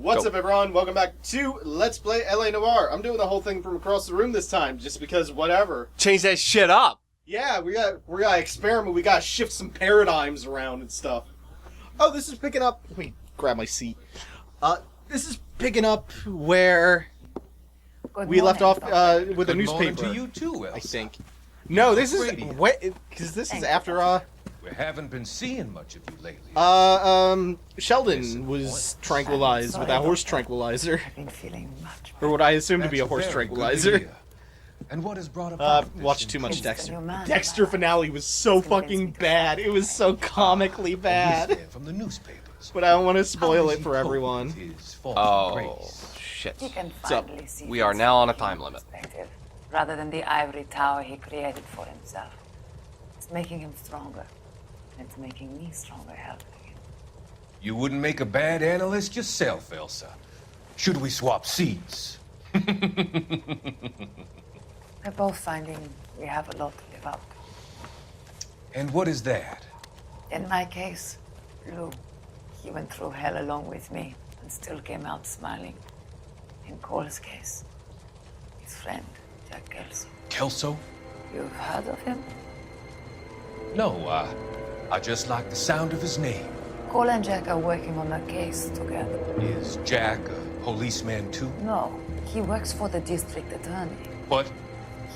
What's up, everyone? Welcome back to Let's Play LA Noire. I'm doing the whole thing from across the room this time, just because whatever. Change that shit up. Yeah, we gotta experiment. We gotta shift some paradigms around and stuff. Oh, this is picking up. Let me grab my seat. This is picking up where we left off with a newspaper. Good morning to you too, Elsa. I think. No, this is because this is after We haven't been seeing much of you lately. Sheldon was tranquilized with that horse tranquilizer. I've been feeling much Or what I assume to be a horse tranquilizer. And what has brought about Watched too much Dexter. your man. Dexter finale was so fucking bad. It was so comically bad. From the newspapers. But I don't want to spoil it for everyone. Oh, shit. He can So, finally see we are things now on a from time his limit. perspective, rather than the ivory tower he created for himself. It's making him stronger. And it's making me stronger helping him. You wouldn't make a bad analyst yourself, Elsa. Should we swap seats? We're both finding we have a lot to live up to. And what is that? In my case, Lou, he went through hell along with me and still came out smiling. In Cole's case, his friend, Jack Kelso. Kelso? You've heard of him? No, I just like the sound of his name. Cole and Jack are working on a case together. Is Jack a policeman too? No, he works for the district attorney. What?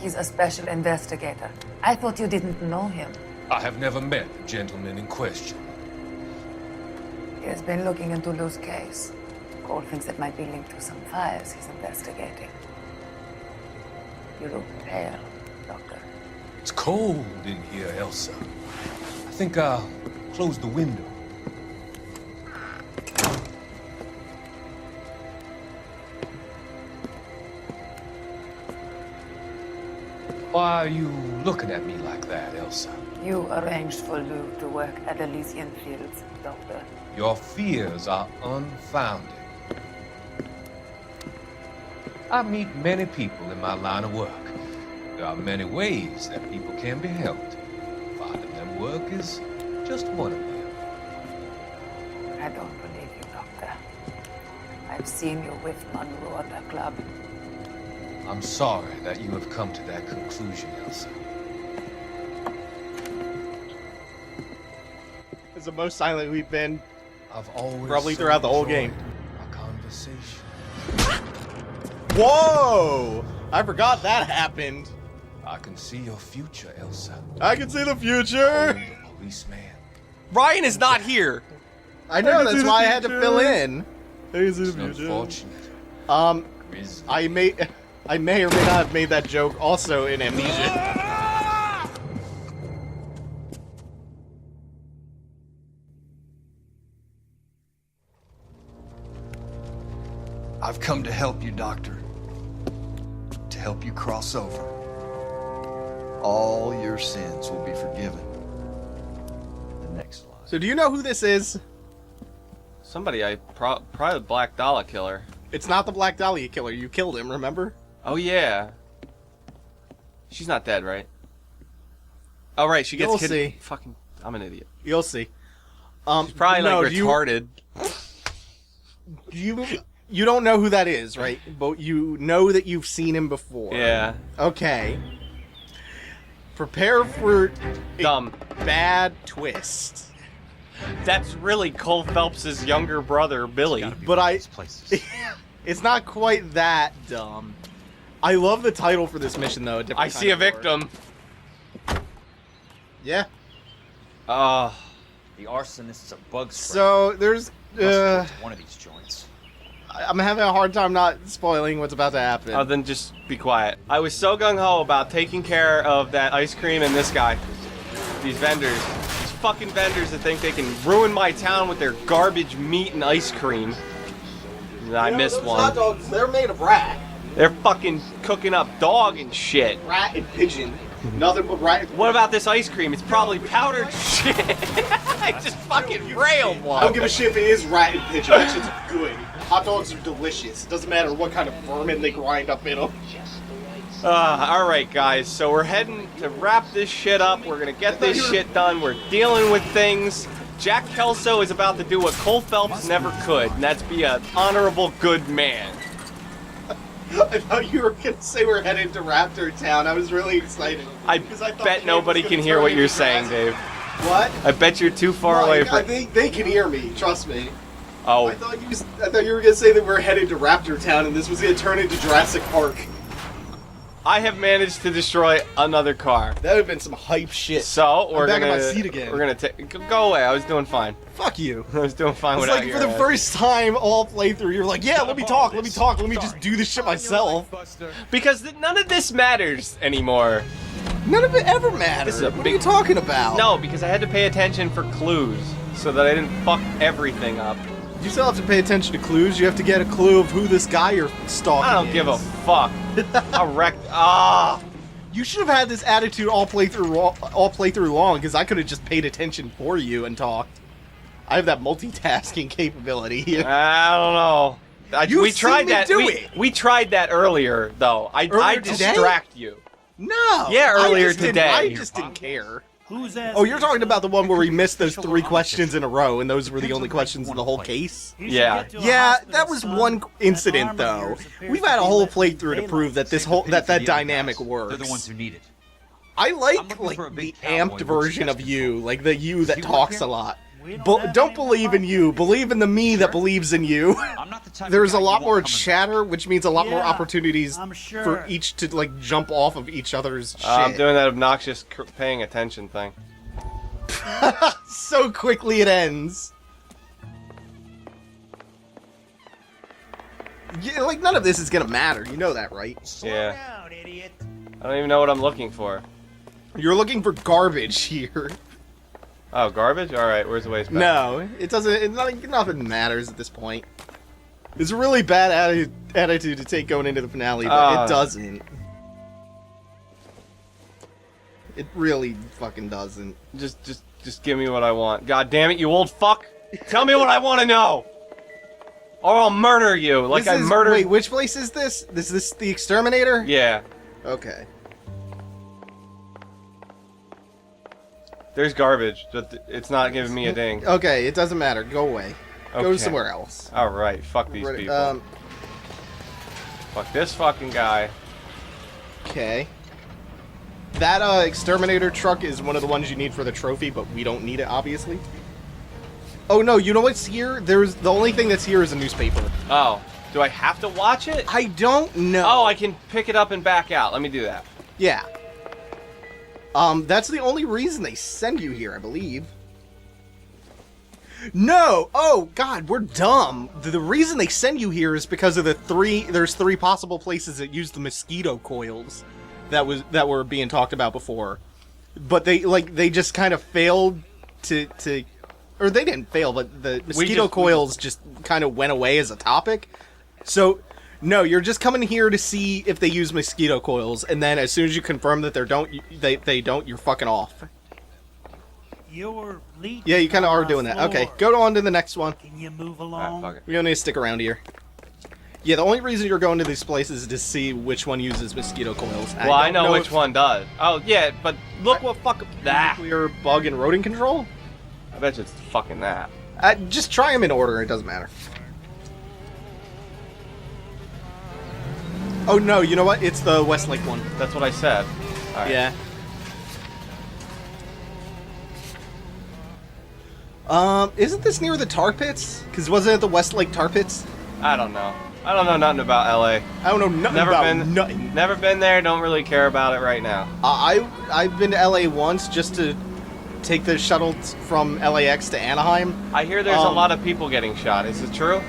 He's a special investigator. I thought you didn't know him. I have never met the gentleman in question. He has been looking into Lou's case. Cole thinks it might be linked to some fires he's investigating. You look pale, Doctor. It's cold in here, Elsa. I think I'll close the window. Why are you looking at me like that, Elsa? You arranged for Lou to work at Elysian Fields, Doctor. Your fears are unfounded. I meet many people in my line of work. There are many ways that people can be helped. Finding them work is just one of them. I don't believe you, Doctor. I've seen you with Monroe at the club. I'm sorry that you have come to that conclusion, Elsa. It's the most silent we've been I've always probably so throughout the whole enjoyed game. our conversation. Whoa! I forgot that happened. I can see your future, Elsa. I can see the future. Being a policeman. Ryan is not here. I know, can see that's the why I had to future. fill in. I can see It's unfortunate. Grisly. I may or may not have made that joke also in Amnesia. I've come to help you, Doctor. To help you cross over. All your sins will be forgiven. The next line. So do you know who this is? Somebody, probably the Black Dollar Killer. It's not the Black Dahlia killer. You killed him, remember? Oh yeah. She's not dead, right? Oh right, she gets You'll kid- see. Fucking, I'm an idiot. You'll see. She's probably no, like retarded. You don't know who that is, right? But you know that you've seen him before. Yeah. Okay. Prepare for a Dumb. bad twist. That's really Cole Phelps' younger brother, Billy. But it's not quite that dumb. I love the title for this mission, though. I see a victim. Yeah. Uh, The arsonist's a bug spray. So there's. Must have went to one of these joints. I'm having a hard time not spoiling what's about to happen. oh, then just be quiet. I was so gung-ho about taking care of that ice cream and this guy. These vendors. These fucking vendors that think they can ruin my town with their garbage meat and ice cream. And I missed those one. hot dogs, they're made of rat. They're fucking cooking up dog and shit. Rat and pigeon. Nothing but rat. What about this ice cream? It's probably powdered shit. I just fucking railed I one. don't give a shit if it is rat and pigeon. That shit's good. Hot dogs are delicious. Doesn't matter what kind of vermin they grind up in them. Alright guys, so we're heading to wrap this shit up. We're gonna get this shit done. We're dealing with things. Jack Kelso is about to do what Cole Phelps never could, and that's be an honorable good man. I thought you were gonna say we're headed to Raptor Town. I was really excited. I thought bet nobody can hear what you're saying, Dave. What? I bet you're too far away from. They can hear me. Trust me. Oh, I thought you were gonna say that we're headed to Raptor Town, and this was gonna turn into Jurassic Park. I have managed to destroy another car. That would have been some hype shit. So we're back gonna. in my seat again. We're gonna go away. I was doing fine. Fuck you. I was doing fine It's without like your for the ass. first time all playthrough, you're like, yeah, let me talk, let me just do this shit myself. Because none of this matters anymore. None of it ever matters. This is a What are big- you talking about? No, because I had to pay attention for clues so that I didn't fuck everything up. You still have to pay attention to clues. You have to get a clue of who this guy you're stalking I don't is. give a fuck. I wrecked. Ah. You should have had this attitude all playthrough long, because I could have just paid attention for you and talked. I have that multitasking capability. I don't know. You've we tried seen me that. do it. We tried that earlier, though. I Earlier today? distract you. No. Yeah, earlier I just didn't- today. I just didn't care. Who's that? Oh, you're talking about the one where we missed those 3 questions in a row, and those were the only questions in the whole case? Yeah. Yeah, that was one incident, though. We've had a whole playthrough to prove that that dynamic works. They're the ones who need it. I I'm like looking for a the big cowboy amped with version of chest you, like the you that Does he work talks here? a lot. We don't But have don't anyone believe in like you. Believe in the me that believes in you. I'm not the type There's a of guy lot you more want coming chatter, which means a lot more Yeah, opportunities I'm sure. for each to like jump off of each other's shit. I'm doing that obnoxious paying attention thing. So quickly it ends. Yeah, like none of this is gonna matter. You know that, right? Yeah. Down, idiot. I don't even know what I'm looking for. You're looking for garbage here. Oh, garbage? Alright, where's the waste bin? No, it doesn't. Nothing matters at this point. It's a really bad attitude to take going into the finale, but it doesn't. It really fucking doesn't. Just give me what I want. God damn it, you old fuck! Tell me what I want to know! Or I'll murder you, like I murdered... Wait, which place is this? Is this the exterminator? Yeah. Okay. There's garbage, but it's not giving me a ding. Okay, it doesn't matter. Go away. Go Okay. somewhere else. Alright, fuck these people. Fuck this fucking guy. Okay. That exterminator truck is one of the ones you need for the trophy, but we don't need it, obviously. Oh no, you know what's here? The only thing that's here is a newspaper. Oh. Do I have to watch it? I don't know. Oh, I can pick it up and back out. Let me do that. Yeah. That's the only reason they send you here, I believe. No! Oh, God, we're dumb. The reason they send you here is because of there's 3 possible places that use the mosquito coils that were being talked about before. But they just kind of failed to or they didn't fail, but the mosquito coils just kind of went away as a topic. So, no, you're just coming here to see if they use mosquito coils, and then as soon as you confirm that they don't, you're fucking off. You're leading. Yeah, you kind of are doing that. Okay, go on to the next one. Can you move Alright, along? fuck it. We don't need to stick around here. Yeah, the only reason you're going to these places is to see which one uses mosquito coils. Well, I don't know which if one does. Oh, yeah, but look what fuck... Ah, Nuclear bug and rodent control? I bet you it's fucking that. Just try them in order, it doesn't matter. Oh no, you know what? It's the Westlake one. That's what I said. Alright. Yeah. Isn't this near the tar pits? Because wasn't it the Westlake tar pits? I don't know. I don't know nothing about LA. I don't know nothing Never about been. nothing. Never been there. Don't really care about it right now. I've been to LA once just to take the shuttle from LAX to Anaheim. I hear there's a lot of people getting shot. Is it true?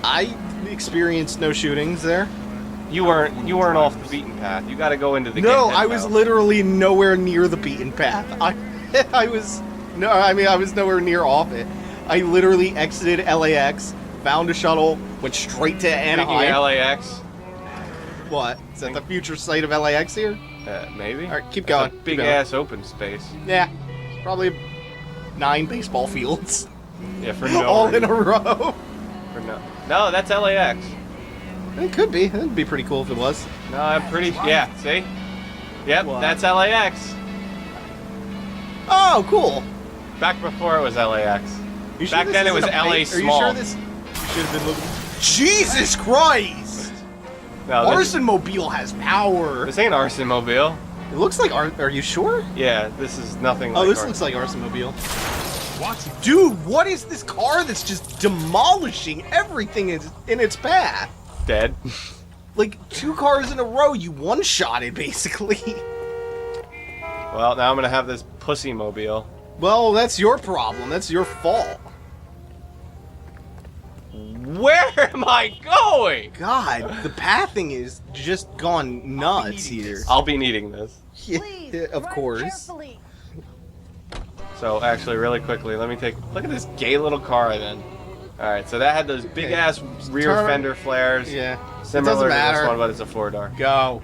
I experienced no shootings there. You weren't off the beaten path. You got to go into the. No, get I was literally nowhere near the beaten path. I was nowhere near off it. I literally exited LAX, found a shuttle, went straight to Speaking Anaheim. of LAX, What? Is that the future site of LAX here? maybe. All right, keep That's going. a big ass open space. Yeah, probably 9 baseball fields, Yeah, for no. all in reason. a row. For no. No, that's LAX. It could be. It'd be pretty cool if it was. No, I'm pretty. Yeah. See. Yep, What? that's LAX. Oh, cool. Back before it was LAX. You sure Back this then it was isn't a LA fake? small. Are you sure this? You should have been looking. Jesus Christ! No, Arson Mobile has power. This ain't Arson Mobile. It looks like Are you sure? Yeah, this is nothing Oh, like this Arson. looks like Arson Mobile. Dude, what is this car that's just demolishing everything in its path? Dead. Like 2 cars in a row, you one-shotted basically. Well, now I'm gonna have this pussy mobile. Well, that's your problem. That's your fault. Where am I going? God, the pathing is just gone nuts here. I'll be needing this. Yeah, of course. So actually, really quickly, let me take. Look at this gay little car then. All right, so that had those big ass rear Turn. fender flares. Yeah. Similar doesn't to matter. this one, but it's a 4-door. Go.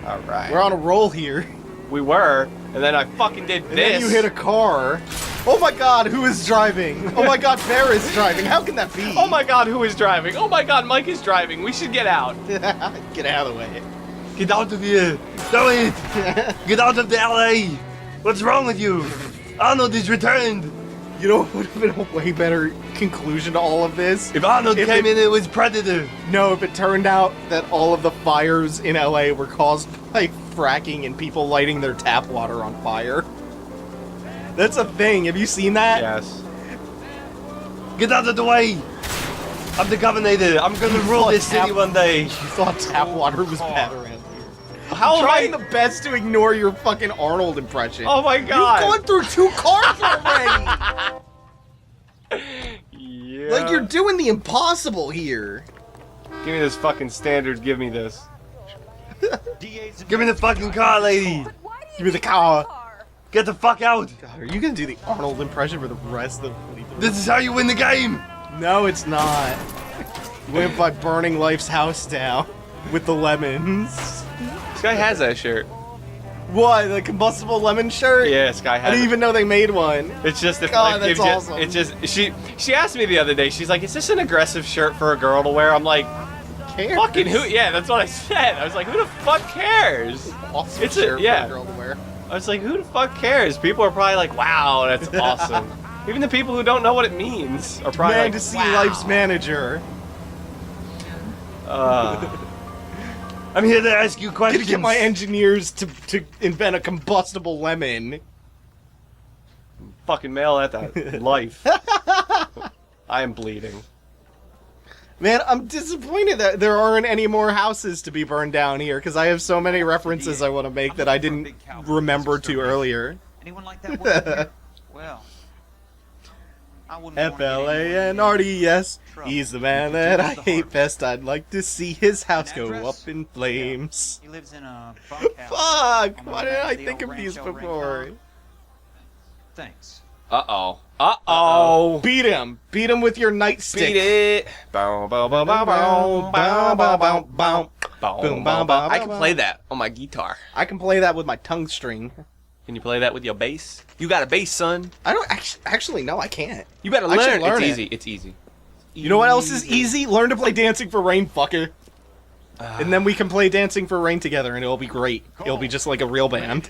All right. We're on a roll here. We were, and then I fucking did And this. then you hit a car. Oh my god, who is driving? Oh my god, Bear is driving. How can that be? Oh my god, who is driving? Oh my god, Mike is driving. We should get out. Get out of the way. Get out of here! Do it! Get out of the LA! What's wrong with you? Arnold is returned! You know what would have been a way better conclusion to all of this? If Arnold If came it- in, it was Predator! No, if it turned out that all of the fires in LA were caused by fracking and people lighting their tap water on fire. That's a thing. Have you seen that? Yes. Get out of the way! I'm the governor. I'm gonna rule thought this city tap- one day. You thought tap water was bad around here. How am Trying I? the best to ignore your fucking Arnold impression. Oh my god. You've gone through 2 cars already! Yeah. Like, you're doing the impossible here. Give me this fucking standard. Give me this. Give me the fucking car, lady! Give me the car. Get the fuck out! God, are you gonna do the Arnold impression for the rest of the This is how you win the game! No, it's not. Went by burning Life's house down with the lemons. This guy has that shirt. What, the combustible lemon shirt? Yeah, this guy I has didn't it. even know they made one. It's just if God, life that's gives you, awesome. it's just she asked me the other day. She's like, "Is this an aggressive shirt for a girl to wear?" I'm like, Cares? "Fucking who?" Yeah, that's what I said. I was like, "Who the fuck cares?" Awesome It's a- shirt yeah. for a girl to wear. I was like, "Who the fuck cares?" People are probably like, "Wow, that's awesome." Even the people who don't know what it means are probably Man like, to see "Wow." Life's manager. I'm here to ask you Gonna questions. get my engineers to invent a combustible lemon. Fucking mail at that life. I am bleeding. Man, I'm disappointed that there aren't any more houses to be burned down here, because I have so many references I want to make that I didn't remember to earlier. Anyone like that working here? Well, I wouldn't want to get anyone FLANRDS. trouble. He's the man that I hate best. I'd like to see his house go up in flames. He lives in a bunkhouse. Fuck! on the Why didn't back I the think old of these Rancho before? Rincon. Thanks. Uh-oh. Uh-oh. Beat him! Beat him with your nightstick! Beat it. Bow, bow, bow, bow, bow, bow, bow, bow, bow. Boom, bow, bow, I can bow, play bow. that on my guitar. I can play that with my tongue string. Can you play that with your bass? You got a bass, son. I don't actually no, I can't. You better I should learn. learn It's it. easy. It's easy. You know what else is easy? Learn to play Dancing for Rain, fucker. And then we can play Dancing for Rain together, and it'll be great. It'll be just like a real band.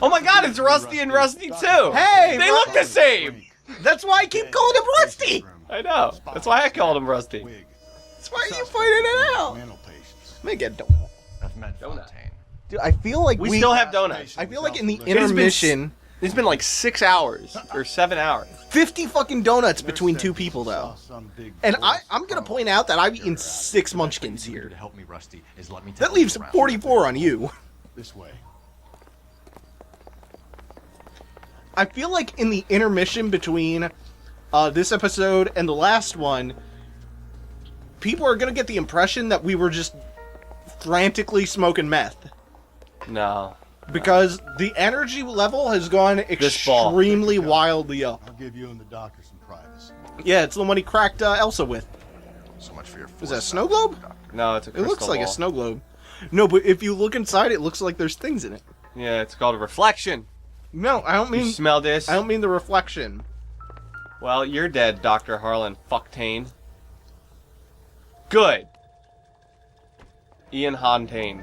Oh my god, it's Rusty and Rusty too! Hey, They look the same! That's why I keep calling him Rusty! I know. That's why I called him Rusty. That's why you pointed it out! Let me get a donut. Donut. Dude, I feel like We still have donuts. I feel like in the been intermission... It's been like 6 hours or 7 hours. 50 fucking donuts between 2 people, though. And I'm gonna point out that I've eaten 6 munchkins here. That leaves 44 on you. This way. I feel like in the intermission between this episode and the last one, people are gonna get the impression that we were just frantically smoking meth. No. Because the energy level has gone ball. extremely wildly up. I'll give you and the doctor some privacy. Yeah, it's the one he cracked Elsa with. So much for your Is that a snow globe? No, it's a It crystal looks like a ball. snow globe. No, but if you look inside, it looks like there's things in it. Yeah, it's called a reflection. No, I don't You mean. smell this? I don't mean the reflection. Well, you're dead, Dr. Harlan Fucktane. Good. Ian Hontaine.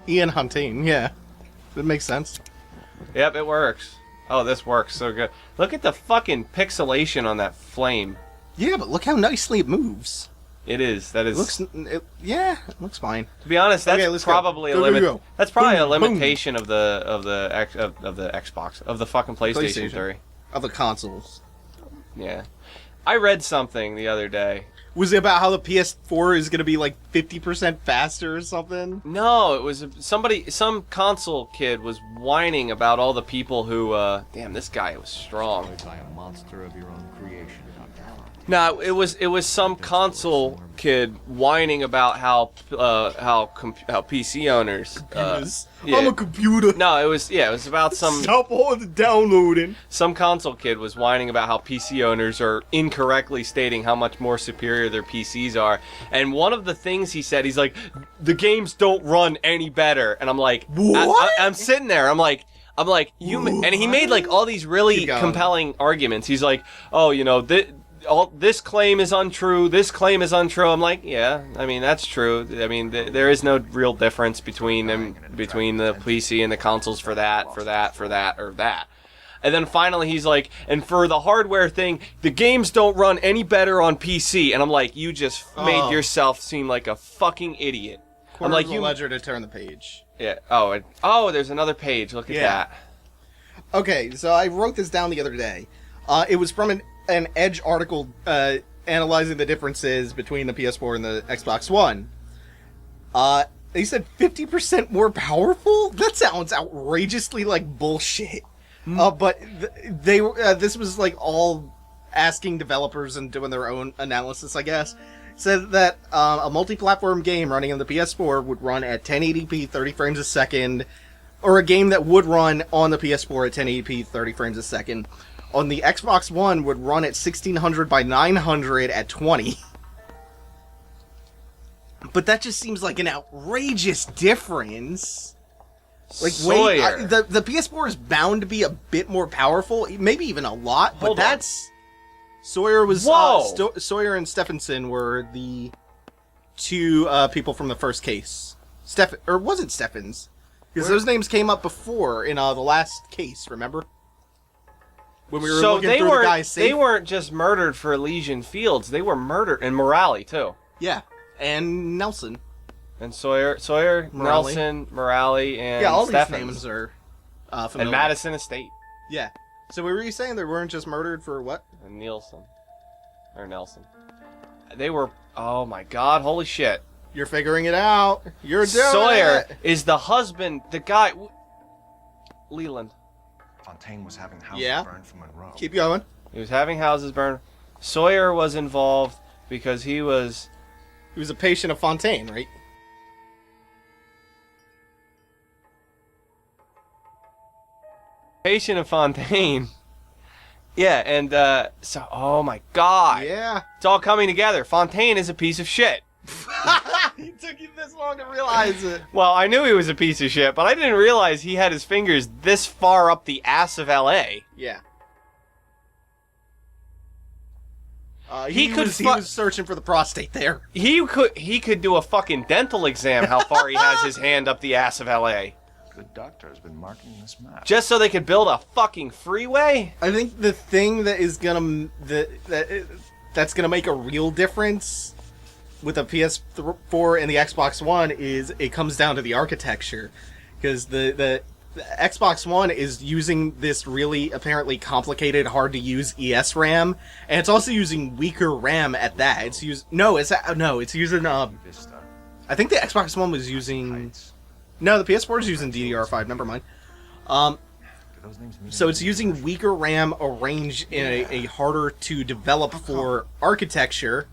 Ian Hunting, yeah. That makes sense. Yep, it works. Oh, this works so good. Look at the fucking pixelation on that flame. Yeah, but look how nicely it moves. It is. That is. It looks fine. To be honest, that's Okay, let's probably go. a limit. Go. That's probably Boom, a boom. limitation of the Xbox, of the fucking PlayStation 3. Of the consoles. Yeah. I read something the other day. Was it about how the PS4 is going to be like 50% faster or something? No, it was some console kid was whining about all the people who, damn, this guy was strong. By a monster of your own creation, Dr. Font. No, it was some console kid whining about how PC owners. I'm a computer. No, it was about some. Stop all the downloading. Some console kid was whining about how PC owners are incorrectly stating how much more superior their PCs are. And one of the things he said, he's like, the games don't run any better. And I'm like, what? I'm sitting there. I'm like, and he made like all these really Keep going. compelling arguments. He's like, oh, this claim is untrue. This claim is untrue. I'm like, yeah, I mean that's true. I mean there is no real difference between them, between the PC and the consoles for that. And then finally he's like, and for the hardware thing, the games don't run any better on PC. And I'm like, you just made yourself seem like a fucking idiot. I'm like, you ledger to turn the page. Yeah. Oh, there's another page. Look at that. Okay, so I wrote this down the other day. It was from an Edge article analyzing the differences between the PS4 and the Xbox One. They said 50% more powerful? That sounds outrageously like bullshit. But this was like all asking developers and doing their own analysis, I guess. Said that a multi-platform game running on the PS4 would run at 1080p 30 frames a second, or a game that would run on the PS4 at 1080p 30 frames a second on the Xbox One would run at 1600 by 900 at 20. But that just seems like an outrageous difference. Like, Sawyer. the PS4 is bound to be a bit more powerful, maybe even a lot, but Hold on. that's... Sawyer was... Whoa! Sawyer and Stephenson were the two people from the first case. Or was it Stephens? Because those names came up before in the last case, remember? When we were looking through the guy's safe. They weren't just murdered for Elysian Fields. They were murdered in Morale too. Yeah, and Nelson. And Sawyer, Morale. Nelson, Morale, and Yeah, all Stephens. these names are familiar. And Madison Estate. Yeah. So what were you saying? They weren't just murdered for what? And Nielsen. Or Nelson. They were... Oh my god, holy shit. You're figuring it out. You're doing Sawyer it. is the husband, the guy... Leland. Fontaine was having houses burned from Monroe. Keep going. He was having houses burned. Sawyer was involved because he was... He was a patient of Fontaine, right? Patient of Fontaine. Yeah, and so, oh my god. Yeah. It's all coming together. Fontaine is a piece of shit. It took you this long to realize it. Well, I knew he was a piece of shit, but I didn't realize he had his fingers this far up the ass of LA. Yeah. He was searching for the prostate there. He could do a fucking dental exam how far he has his hand up the ass of LA. The doctor has been marking this map. Just so they could build a fucking freeway? I think the thing that is gonna that's gonna make a real difference with the PS4 and the Xbox One is it comes down to the architecture, because the Xbox One is using this really apparently complicated, hard to use ESRAM, and it's also using weaker RAM at that. It's using I think the Xbox One was using. No, the PS4 is using DDR5. Never mind. So it's using weaker RAM arranged in a harder to develop for architecture,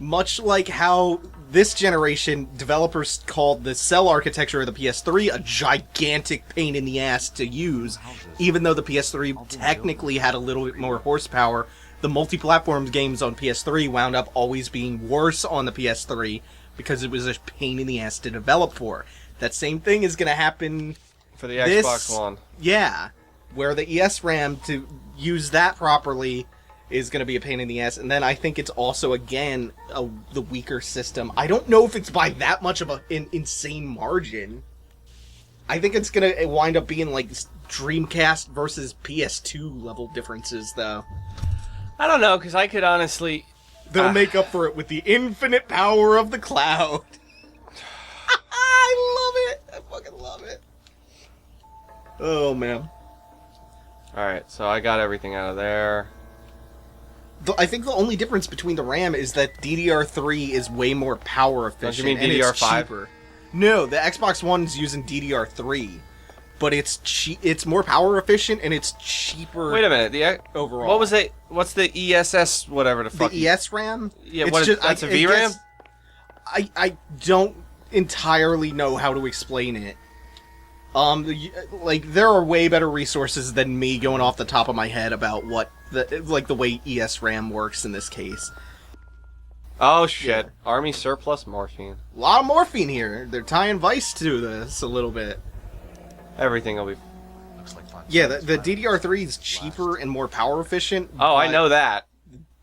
much like how this generation developers called the cell architecture of the PS3 a gigantic pain in the ass to use, even though the PS3 technically had a little bit more horsepower. The multi-platform games on PS3 wound up always being worse on the PS3 because it was a pain in the ass to develop for. That same thing is going to happen for the Xbox One. Yeah, where the ESRAM, to use that properly, is going to be a pain in the ass. And then I think it's also, again, the weaker system. I don't know if it's by that much of an insane margin. I think it's gonna wind up being like Dreamcast versus PS2 level differences, though. I don't know, because I could honestly... They'll make up for it with the infinite power of the cloud. I love it. I fucking love it. Oh, man. Alright, so I got everything out of there. I think the only difference between the RAM is that DDR3 is way more power efficient. Don't you mean DDR5? Cheaper. No, the Xbox One's using DDR3, but it's more power efficient and it's cheaper. Wait a minute, overall. What was it? What's the ESS? Whatever the fuck? The ES RAM? Yeah, that's a VRAM. I don't entirely know how to explain it. Like there are way better resources than me going off the top of my head about what the way ES RAM works in this case. Oh shit! Yeah. Army surplus morphine. A lot of morphine here. They're tying Vice to this a little bit. Everything will be. Looks like fun. Yeah, the DDR3 is cheaper and more power efficient. Oh, I know that.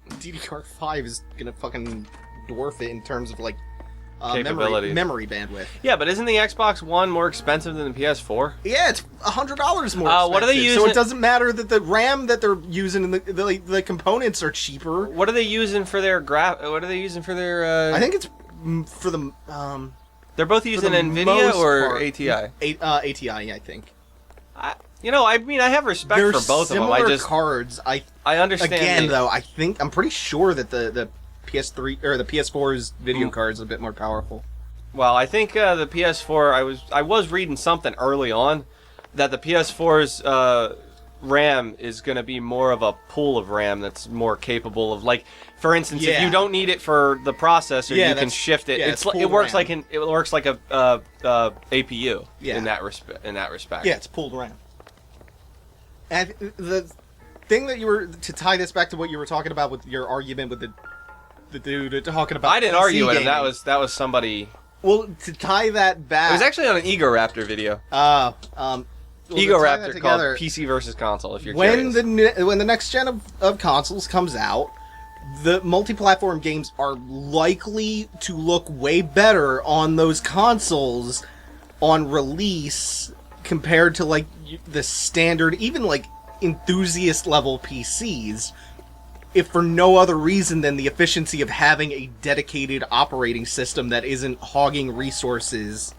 DDR5 is gonna fucking dwarf it in terms of like capabilities, memory bandwidth. Yeah, but isn't the Xbox One more expensive than the PS4? Yeah, it's $100 more expensive. What are they using? So it doesn't matter that the RAM that they're using and the components are cheaper. What are they using for their What are they using for their? I think it's for the. They're both using NVIDIA or ATI. ATI, I think. I have respect for both of them. I just cards. I understand. Again, though, I'm pretty sure that the PS3 or the PS4's video card is a bit more powerful. Well, I think the PS4. I was reading something early on that the PS4's RAM is going to be more of a pool of RAM that's more capable of, like, for instance, if you don't need it for the processor, you can shift it. It works RAM. It works like a APU in that respect. Yeah, it's pooled RAM. And the thing that you were to tie this back to what you were talking about with your argument with the dude talking about. I didn't argue with him. That was somebody. Well, to tie that back, it was actually on an Ego Raptor video. Ego Raptor called PC versus console. If you're curious. When the next gen of consoles comes out, the multi-platform games are likely to look way better on those consoles on release compared to like the standard, even like enthusiast level PCs. If for no other reason than the efficiency of having a dedicated operating system that isn't hogging resources.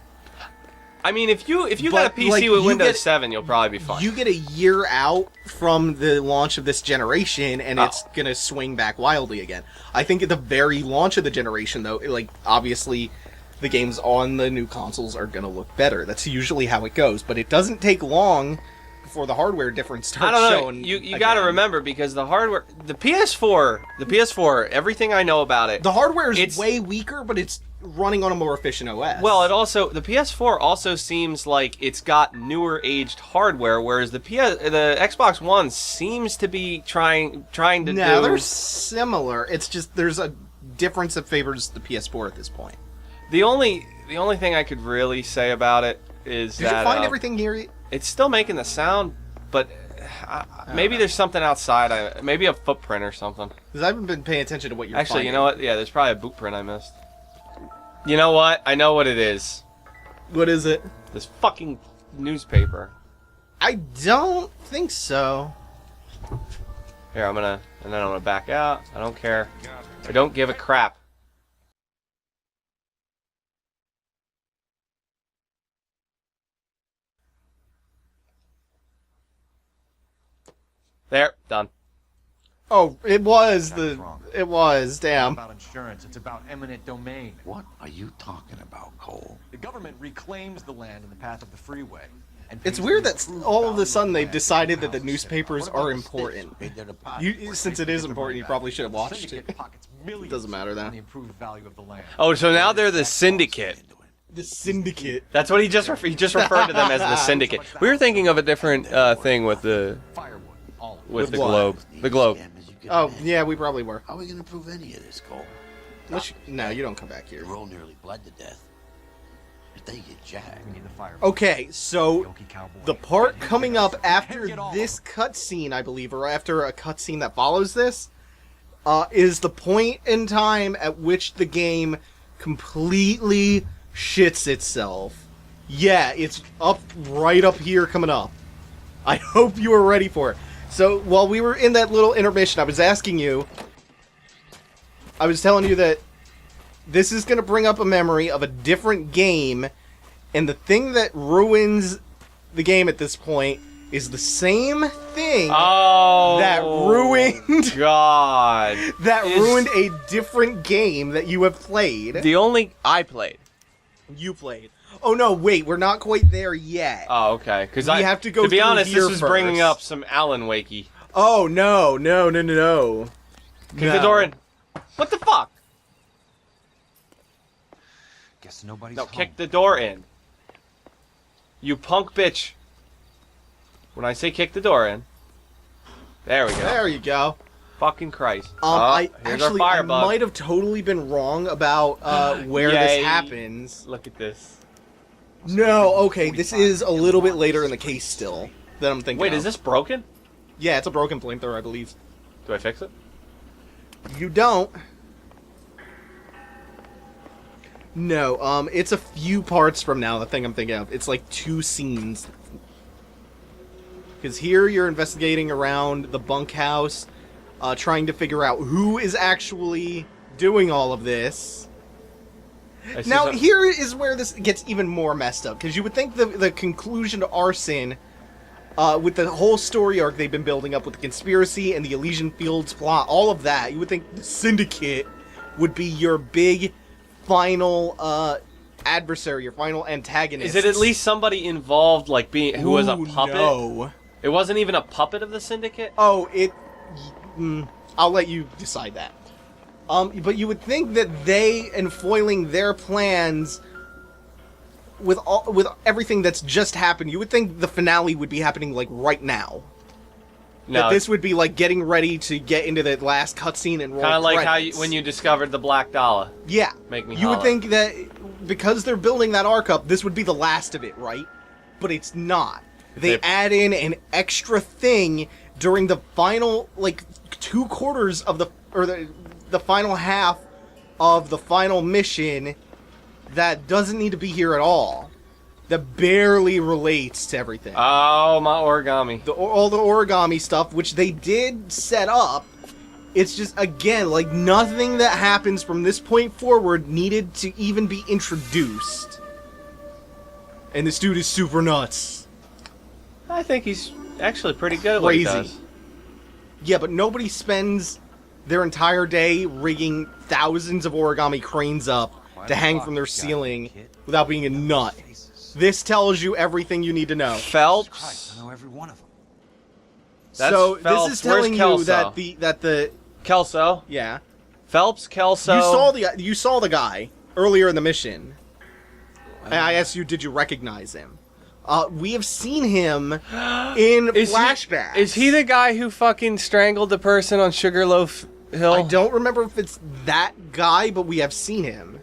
I mean, if you got a PC with Windows 7, you'll probably be fine. You get a year out from the launch of this generation, and it's gonna swing back wildly again. I think at the very launch of the generation, though, like obviously, the games on the new consoles are gonna look better. That's usually how it goes, but it doesn't take long before the hardware difference starts showing. You got to remember, because the hardware, the PS4, everything I know about it, the hardware is way weaker, but it's running on a more efficient OS. Well, the PS4 also seems like it's got newer aged hardware, whereas the Xbox One seems to be trying to do. No, they're similar. It's just there's a difference that favors the PS4 at this point. The only thing I could really say about it is Did that you find everything here? It's still making the sound, but maybe there's something outside. Maybe a footprint or something. Because I haven't been paying attention to what you're Actually, finding. you know what? Yeah, there's probably a boot print I missed. You know what? I know what it is. What is it? This fucking newspaper. I don't think so. Here, and then I'm gonna back out. I don't care. I don't give a crap. There, done. Oh, it was it was, damn. It's about insurance, it's about eminent domain. What are you talking about, Cole? The government reclaims the land in the path of the freeway. And It's weird that all of a sudden they've decided that the newspapers are important. Since it is important, you probably should have watched it. It doesn't matter though. Oh, so now they're the syndicate. The syndicate. That's what he just referred to them as, the syndicate. We were thinking of a different thing with the globe. The globe. Oh, yeah, we probably were. How are we going to prove any of this, Cole? No, you don't come back here. We're all nearly bled to death. If they get jacked. Okay, so the part coming up after this cutscene, I believe, or after a cutscene that follows this, is the point in time at which the game completely shits itself. Yeah, it's right up here coming up. I hope you were ready for it. So, while we were in that little intermission, I was asking you... I was telling you that this is going to bring up a memory of a different game, and the thing that ruins the game at this point is the same thing that ruined... God. that ruined a different game that you have played. I played. You played. Oh no, wait, we're not quite there yet. Oh, okay. Because We have to go to be through honest, here this was bringing first. up some Alan Wakey. Oh, no. Kick the door in. What the fuck? Guess nobody's No, home. kick the door in. You punk bitch. When I say kick the door in. There we go. There you go. Fucking Christ. I here's actually our I firebug. might have totally been wrong about where Yay. this happens. Look at this. No, okay, this is a little bit later in the case still that I'm thinking Wait, of. is this broken? Yeah, it's a broken flamethrower, I believe. Do I fix it? You don't. No, it's a few parts from now, the thing I'm thinking of. It's like 2 scenes. Because here you're investigating around the bunkhouse, trying to figure out who is actually doing all of this. Now, here is where this gets even more messed up, because you would think the conclusion to Arson, with the whole story arc they've been building up with the conspiracy and the Elysian Fields plot, all of that, you would think the Syndicate would be your big final adversary, your final antagonist. Is it at least somebody involved, like who was a Ooh, puppet? No. It wasn't even a puppet of the Syndicate? Oh, I'll let you decide that. But you would think that they, in foiling their plans with everything that's just happened, you would think the finale would be happening, like, right now. No, That this would be, like, getting ready to get into the last cutscene and roll kind of like credits. how when you discovered the Black Dollar. Yeah. Make me You would holler. think that because they're building that arc up, this would be the last of it, right? But it's not. They add in an extra thing during the final, like, 2 quarters of the final half of the final mission that doesn't need to be here at all. That barely relates to everything. Oh, my origami. All the origami stuff, which they did set up, it's just, again, like, nothing that happens from this point forward needed to even be introduced. And this dude is super nuts. I think he's actually pretty good at what he Crazy. does. Yeah, but nobody spends their entire day rigging thousands of origami cranes up to hang from their ceiling without being a nut. This tells you everything you need to know. Phelps? Christ, I know every one of them. That's So Phelps. this is telling you Kelso? that the Kelso? yeah. Phelps, Kelso. You saw the guy earlier in the mission. And I asked you, did you recognize him? We have seen him in flashbacks. Is he the guy who fucking strangled the person on Sugarloaf Hill? I don't remember if it's that guy, but we have seen him.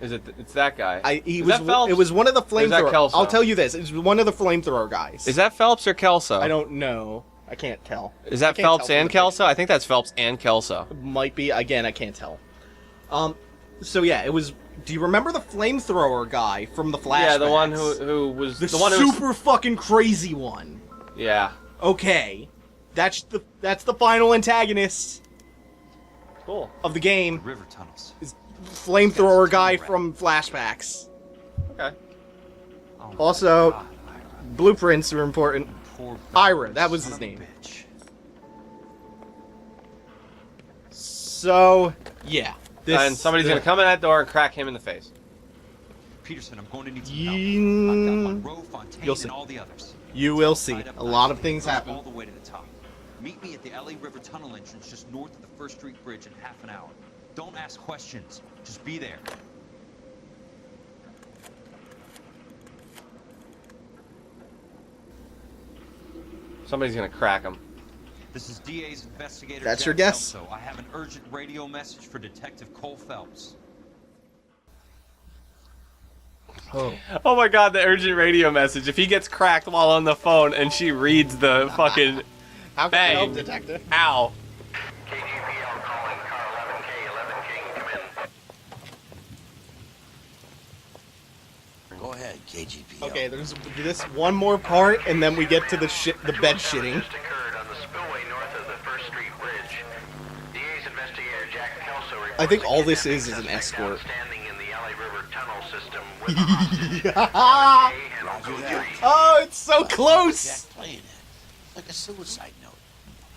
Is it? It's that guy. Is that Phelps? It was one of the Or is that flamethrower. Kelso? I'll tell you this: it's one of the flamethrower guys. Is that Phelps or Kelso? I don't know. I can't tell. Is that I can't Phelps tell from and the Kelso? I think that's Phelps and Kelso. picture. Might be. Again, I can't tell. So yeah, it was. Do you remember the flamethrower guy from the flashbacks? Yeah, the one who was the one who super fucking crazy one. Yeah. Okay, that's the final antagonist Cool. of the game. River tunnels. Flamethrower guy from flashbacks. Okay. Oh my Also, God, Ira. blueprints are important. Poor Ira, that was son his of a name. bitch. So yeah, And somebody's gonna come in that door and crack him in the face. Peterson, I'm going to need some help. I've got Monroe, Fontaine, You'll see. and all the others. You will see. Tied up A lot of nicely, things goes happen. All the way to the top. Meet me at the LA River Tunnel entrance just north of the First Street Bridge in half an hour. Don't ask questions. Just be there. Somebody's gonna crack him. This is DA's investigator. That's Jack your guess? Kelso. I have an urgent radio message for Detective Cole Phelps. Oh my god, the urgent radio message. If he gets cracked while on the phone and she reads the fucking How can I bang. help, detective? Ow. Go ahead, KGP. Okay, there's this one more part, and then we get to the bed shitting. I think all this is an escort. Oh, it's so close! Playing it like a suicide note.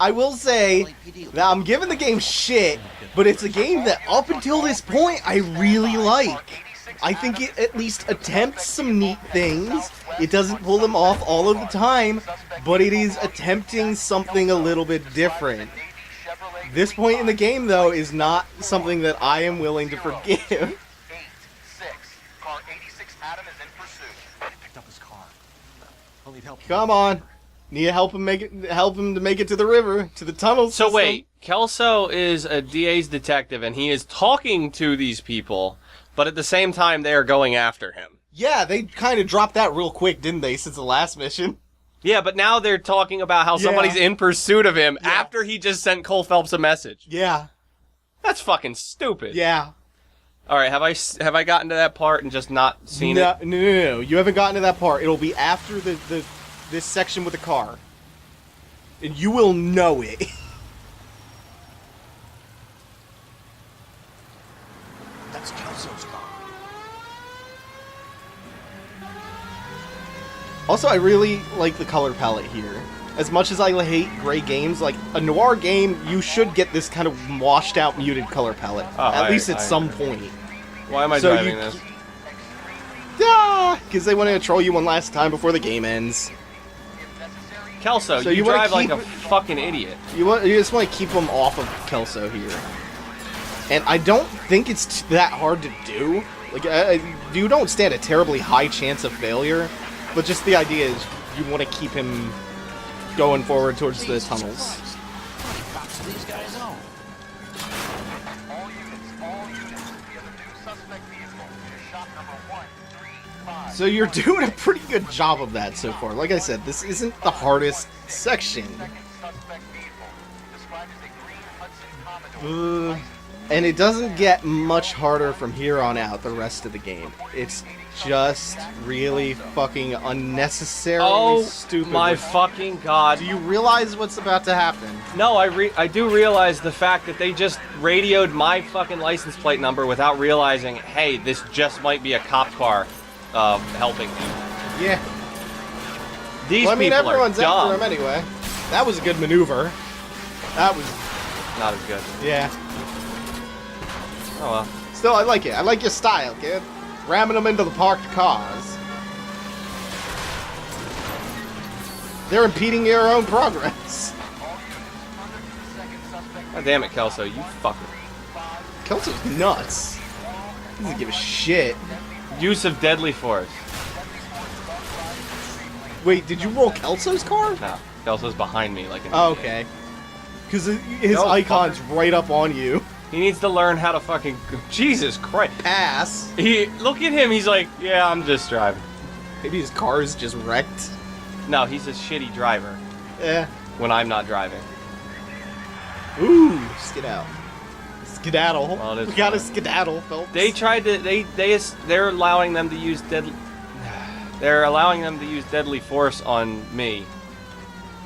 I will say that I'm giving the game shit, but it's a game that up until this point I really like. I think it at least attempts some neat things. It doesn't pull them off all of the time, but it is attempting something a little bit different. This point in the game, though, is not something that I am willing to forgive. Come on. Need to help him to make it to the river, to the tunnel So system. wait, Kelso is a DA's detective, and he is talking to these people, but at the same time they are going after him. Yeah, they kind of dropped that real quick, didn't they, since the last mission? Yeah, but now they're talking about how somebody's in pursuit of him after he just sent Cole Phelps a message. Yeah. That's fucking stupid. Yeah. All right, have I gotten to that part and just not seen it? No. You haven't gotten to that part. It'll be after this section with the car. And you will know it. That's Kelso's car. Also, I really like the color palette here. As much as I hate gray games, like a noir game, you should get this kind of washed out, muted color palette. At least at some point. Why am I driving this? Yeah, because they want to troll you one last time before the game ends. Kelso, So you you wanna drive like keep- a fucking idiot. You just want to keep them off of Kelso here. And I don't think it's that hard to do. Like, you don't stand a terribly high chance of failure, but just the idea is you want to keep him going forward towards the tunnels. How many cops do these guys own? So you're doing a pretty good job of that so far. Like I said, this isn't the hardest section. And it doesn't get much harder from here on out, the rest of the game. It's just really fucking unnecessarily stupid. My fucking god. Do you realize what's about to happen? No, I do realize the fact that they just radioed my fucking license plate number without realizing, hey, this just might be a cop car helping me. Yeah. These Well, I mean, people everyone's are dumb. after him anyway. That was a good maneuver. That was... Not as good. Yeah. Oh well. Still, I like it. I like your style, kid. Ramming them into the parked cars. They're impeding your own progress. God damn it, Kelso, you fucker. Kelso's nuts. He doesn't give a shit. Use of deadly force. Wait, did you roll Kelso's car? No, Kelso's behind me like an Oh, idiot. okay. Because his No, icon's right up on you. He needs to learn how to fucking... Jesus Christ. Pass. Look at him, he's like, yeah, I'm just driving. Maybe his car is just wrecked. No, he's a shitty driver. Yeah. When I'm not driving. Ooh, skedaddle. Skedaddle. Well, it is We got a fine. skedaddle, folks. They tried to... They're allowing them to use deadly... They're allowing them to use deadly force on me.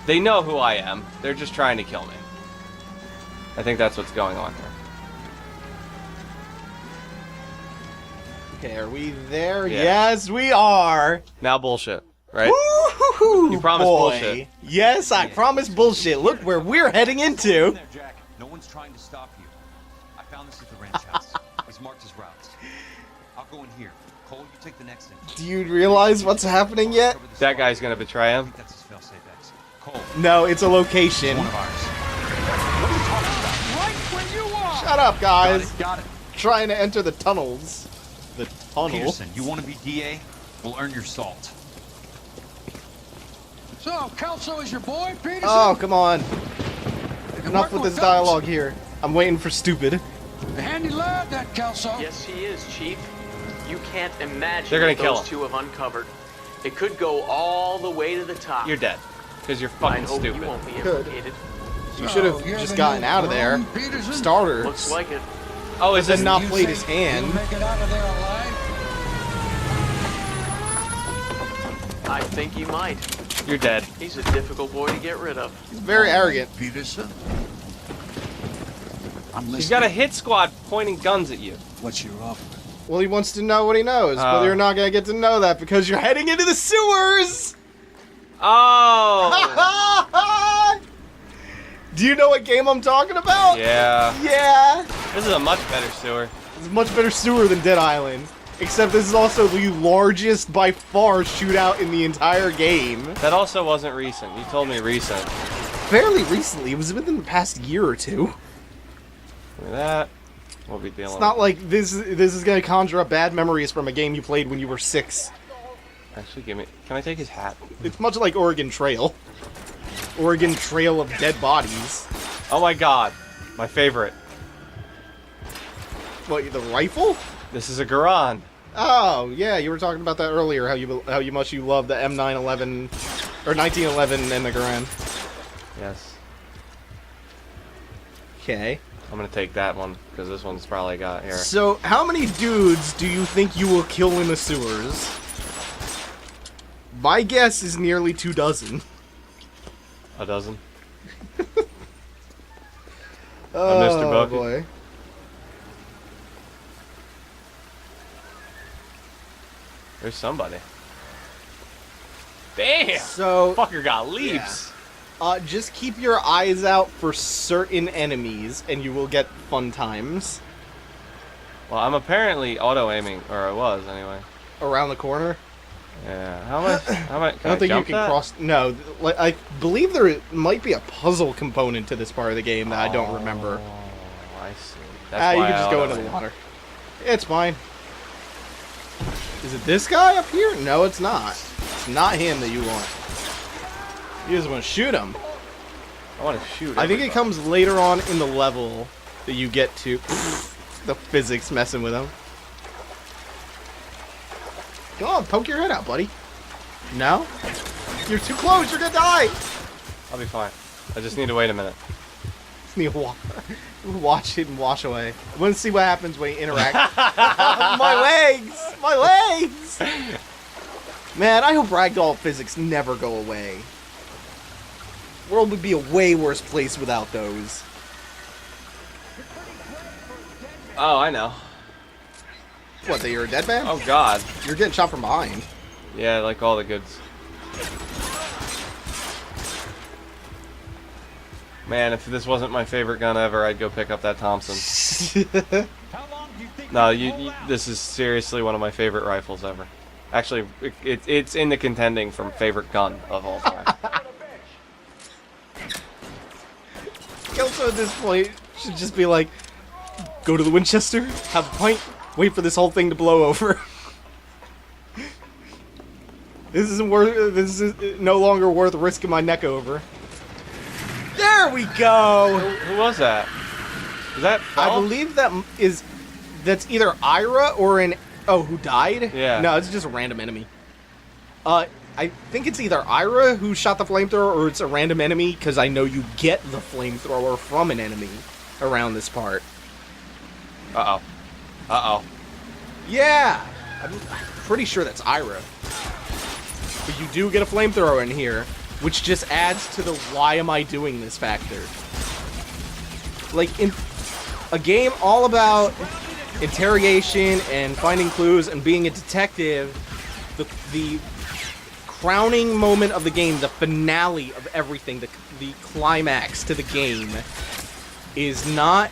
They know who I am. They're just trying to kill me. I think that's what's going on here. Okay, are we there? Yeah. Yes, we are. Now bullshit, right? Woo-hoo-hoo, You promised boy. bullshit. Yes, I promised bullshit. Look where we're heading into. There, Jack. No one's trying to stop you. I found this at the ranch house. It's marked as routes. I'll go in here. Cole, you take the next exit. Do you realize what's happening yet? Cover the That spot. guy's gonna betray I him. think that's his fail-safe exit. Cole, No, it's a location. one of ours. Shut up, guys. Got it. Trying to enter the tunnels. The tunnel. Peterson, you want to be DA? We'll earn your salt. So, Kelso is your boy, Peterson? Oh, come on. Enough working with with this dialogue here. I'm waiting for stupid. A handy lad, that Kelso. Yes, he is, Chief. You can't imagine They're gonna what kill those him. two have uncovered. It could go all the way to the top. You're dead. Because you're I fucking hope stupid. you won't be Good. implicated. You should have you're just the gotten new out of there. crone, Peterson? Starters. Looks like it. Oh, is Then this not You played think his hand. You'll make it out of there alive? I think he might. You're dead. He's a difficult boy to get rid of. He's very arrogant. Peterson? I'm listening. He's got a hit squad pointing guns at you. What's your offer? Well, he wants to know what he knows, but you're not gonna get to know that because you're heading into the sewers! Oh! Do you know what game I'm talking about? Yeah. Yeah! This is a much better sewer. It's a much better sewer than Dead Island. Except this is also the largest, by far, shootout in the entire game. That also wasn't recent. You told me recent. Fairly recently. It was within the past year or two. Look at that. We'll be dealing It's not like this is gonna conjure up bad memories from a game you played when you were 6. Actually, give me... Can I take his hat? It's much like Oregon Trail. Oregon Trail of Dead Bodies. Oh my god. My favorite. What, the rifle? This is a Garand. Oh, yeah, you were talking about that earlier, how much you love the M911, or 1911 and the Garand. Yes. Okay. I'm gonna take that one, because this one's probably got here. So, how many dudes do you think you will kill in the sewers? My guess is nearly 24. A dozen. Oh, Mr. Bucket. Boy. There's somebody. Damn! So, Fucker got leaps. just keep your eyes out for certain enemies, and you will get fun times. Well, I'm apparently auto-aiming, or I was, anyway. Around the corner? Yeah. How am I... Can I don't think you jump can that? cross... No, I believe there might be a puzzle component to this part of the game that I don't remember. Oh, I see. That's You why can I just go into auto-aim. the water. It's fine. Is it this guy up here? No, it's not. It's not him that you want. You just want to shoot him. I want to shoot I think it everybody. comes later on in the level that you get to... the physics messing with him. Go on, poke your head out, buddy. No? You're too close, you're gonna die! I'll be fine. I just need to wait a minute. Just need to watch it and wash away. I want to see what happens when you interact. My legs! My legs! Man, I hope ragdoll physics never go away. World would be a way worse place without those. Oh, I know. What, that you're a dead man? Oh, God. You're getting shot from behind. Yeah, like all the goods. Man, if this wasn't my favorite gun ever, I'd go pick up that Thompson. No, this is seriously one of my favorite rifles ever. Actually, it's in the contending from favorite gun of all time. Also, at this point, should just be like, go to the Winchester, have a pint, wait for this whole thing to blow over. This isn't worth. This is no longer worth risking my neck over. There we go. Who was that? Is that? I Phelps? believe that's either Ira or an. Oh, who died? Yeah. No, it's just a random enemy. I think it's either Ira who shot the flamethrower or it's a random enemy because I know you get the flamethrower from an enemy around this part. Uh oh. Uh oh. Yeah, I'm pretty sure that's Ira. But you do get a flamethrower in here, which just adds to the why am I doing this factor. Like, in a game all about interrogation and finding clues and being a detective, the crowning moment of the game, the finale of everything, the climax to the game, is not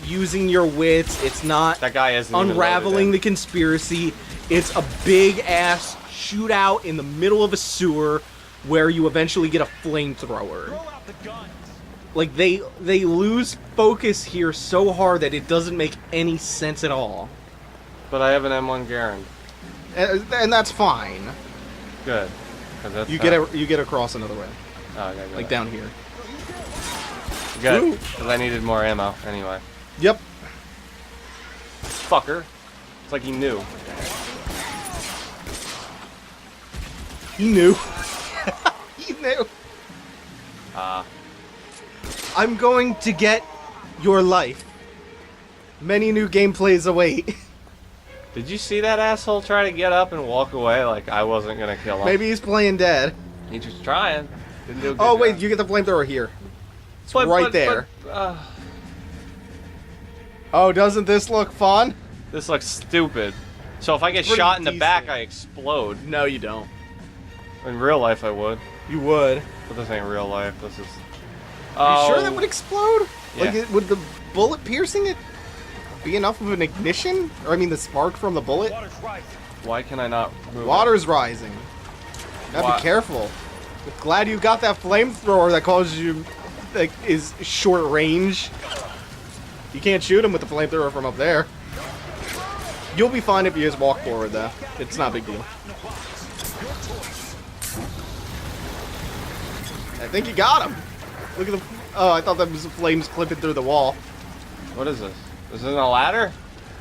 using your wits, it's not That guy isn't even unraveling loaded the conspiracy, it's a big-ass shootout in the middle of a sewer where you eventually get a flamethrower. Like, they lose focus here so hard that it doesn't make any sense at all. But I have an M1 Garand. And that's fine. Good. 'Cause that's You how- get across another way. Oh, I gotta go Like there. down here. Good. Because I needed more ammo anyway. Yep. Fucker. It's like he knew. He knew. He knew. I'm going to get your life. Many new gameplays await. Did you see that asshole try to get up and walk away like I wasn't gonna kill him? Maybe he's playing dead. He's just trying. Didn't do a good Oh wait, job. you get the flamethrower here. It's right there. Oh, doesn't this look fun? This looks stupid. So if I get Pretty shot in the back, decent. I explode. No, you don't. In real life, I would. You would. But this ain't real life. This is. Are you sure that would explode? Yeah. Like, would the bullet piercing it be enough of an ignition? Or I mean, the spark from the bullet? Why can I not move? Water's rising. Gotta Why- be careful. Glad you got that flamethrower that causes you, like, is short range. You can't shoot him with the flamethrower from up there. You'll be fine if you just walk forward, though. It's not a big deal. I think you got him. Look at the. Oh, I thought that was the flames clipping through the wall. What is this? Is it a ladder?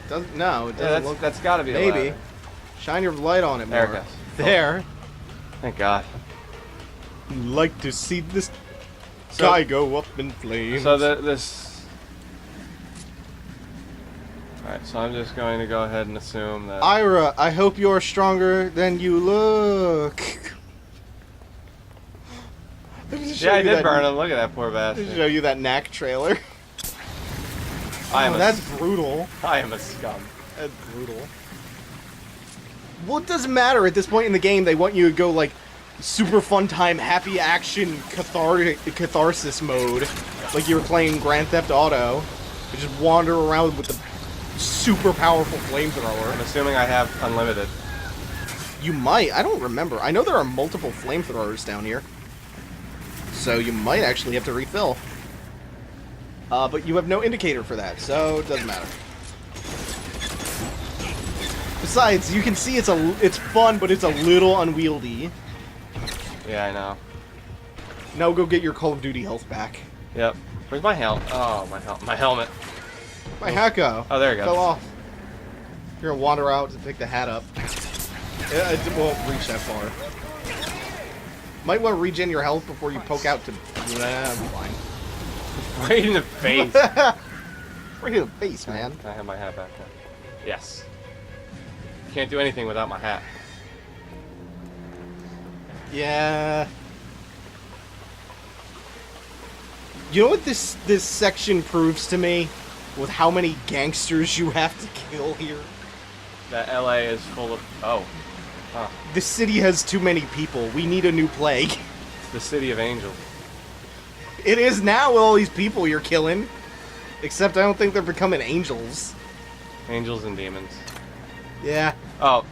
Doesn't. No, it Yeah, doesn't look. that's got to be a Maybe. ladder. Shine your light on it There more. it goes. There. Thank God. Like to see this guy go up in flames. So this. Alright, so I'm just going to go ahead and assume that. Ira, I hope you're stronger than you look. Yeah, I did burn him. Look at that poor bastard. Show you that knack trailer. I am Oh, a that's s- brutal. I am a scum. That's brutal. Well, it doesn't matter at this point in the game. They want you to go like super fun time, happy action, catharsis mode, like you were playing Grand Theft Auto. You just wander around with the super powerful flamethrower. I'm assuming I have unlimited. You might. I don't remember. I know there are multiple flamethrowers down here. So you might actually have to refill. But you have no indicator for that, so it doesn't matter. Besides, you can see it's fun, but it's a little unwieldy. Yeah, I know. Now go get your Call of Duty health back. Yep. Where's my helmet? Oh, my helmet. My hat go. Oh, there it goes. Fell off. You're gonna wander out to pick the hat up. It won't reach that far. Might want to regen your health before you poke out to. Nah, I'm fine. Right in the face. Right in the face, man. I have my hat back now. Yes. Can't do anything without my hat. Yeah. You know what this section proves to me? With how many gangsters you have to kill here? That LA is full of. Oh. Huh. This city has too many people. We need a new plague. It's the city of angels. It is now with all these people you're killing. Except I don't think they're becoming angels. Angels and demons. Yeah. Oh.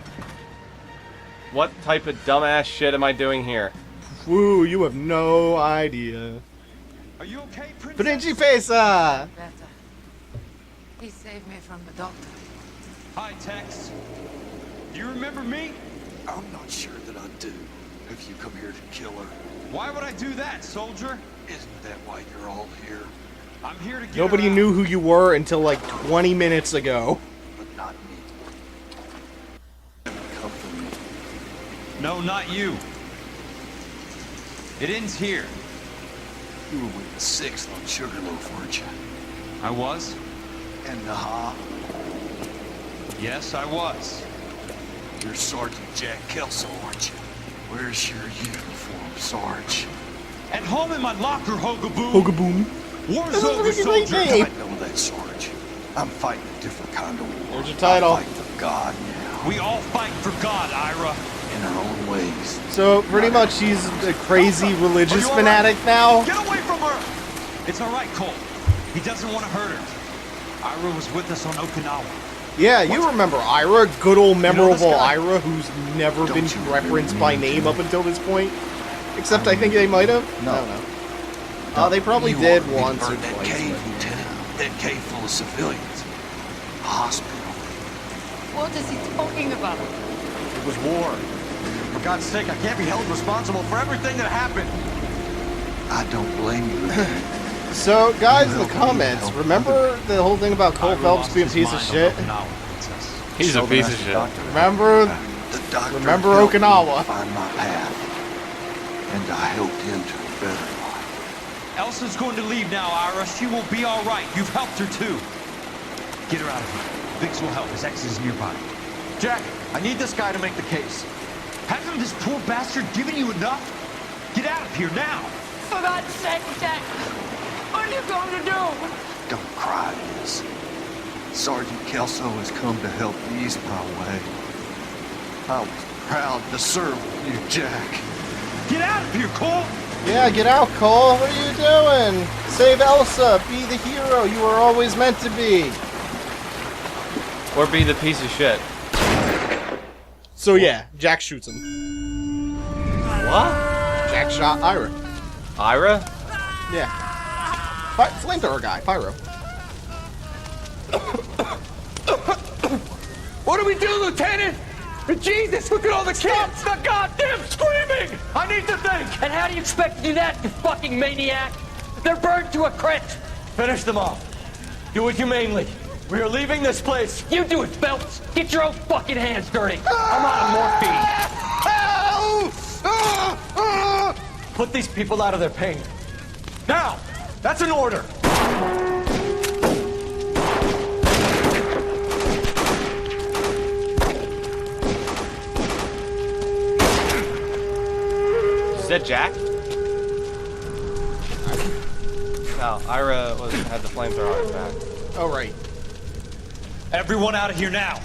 What type of dumbass shit am I doing here? Woo, you have no idea. Are you okay, Princess? Principessa! Better. He saved me from the doctor. Hi, Tex. Do you remember me? I'm not sure that I do. If you come here to kill her, Why would I do that, soldier? isn't that why you're all here? I'm here to get Nobody her out. knew who you were until like 20 minutes ago. But not me. Come for me. No, not you. It ends here. You were with the 6th on Sugarloaf, weren't you? I was? And Naha, Yes, I was. you're Sergeant Jack Kelso, aren't you? Where's your uniform, Sarge? At home in my locker, Hogaboo. Hogaboom. War's over, soldier. I know that, Sarge. I'm fighting a different kind of war. There's your title. I fight for God now, We all fight for God, Ira. in our own ways. So pretty much he's a crazy religious Are you all fanatic right? now. Get away from her! It's all right, Cole. He doesn't want to hurt her. Ira was with us on Okinawa. Yeah, you remember Ira, good old memorable guy? Ira, who's never Don't been you referenced by remember name me? up until this point. Except I think they might have. No. I don't know. They probably You did wanted me to once or burn that twice. cave, but- Lieutenant. That cave full of civilians. A hospital. What is he talking about? It was war. For God's sake, I can't be held responsible for everything that happened. I don't blame you, Lieutenant. So, guys in the help me comments, help remember the whole thing about Cole Ira Phelps lost being a his piece of mind on shit? Okinawa, Princess. He's a So piece then of I shit. doctor- Remember? The doctor Remember helped me Okinawa. find my path. And I helped him to a better life. Elsa's going to leave now, Ira. She will be all right. You've helped her, too. Get her out of here. Vix will help. His ex is nearby. Jack, I need this guy to make the case. Hasn't this poor bastard given you enough? Get out of here now! For God's sake, Jack! What are you going to do? Don't cry, Liz. Sergeant Kelso has come to help ease my way. I was proud to serve with you, Jack. Get out of here, Cole! Yeah, get out, Cole. What are you doing? Save Elsa. Be the hero you were always meant to be. Or be the piece of shit. So yeah, Jack shoots him. What? Jack shot Ira. Ira? Yeah. Flamethrower guy, Pyro. What do we do, Lieutenant? Jesus, look at all the kids! Stop the goddamn screaming! I need to think! And how do you expect to do that, you fucking maniac? They're burned to a crisp! Finish them off. Do it humanely. We are leaving this place. You do it, Phelps. Get your own fucking hands dirty. I'm out of morphine. Put these people out of their pain. Now! That's an order! Is that Jack? No, Ira had the flamethrower on his back. Oh, right. Everyone out of here now!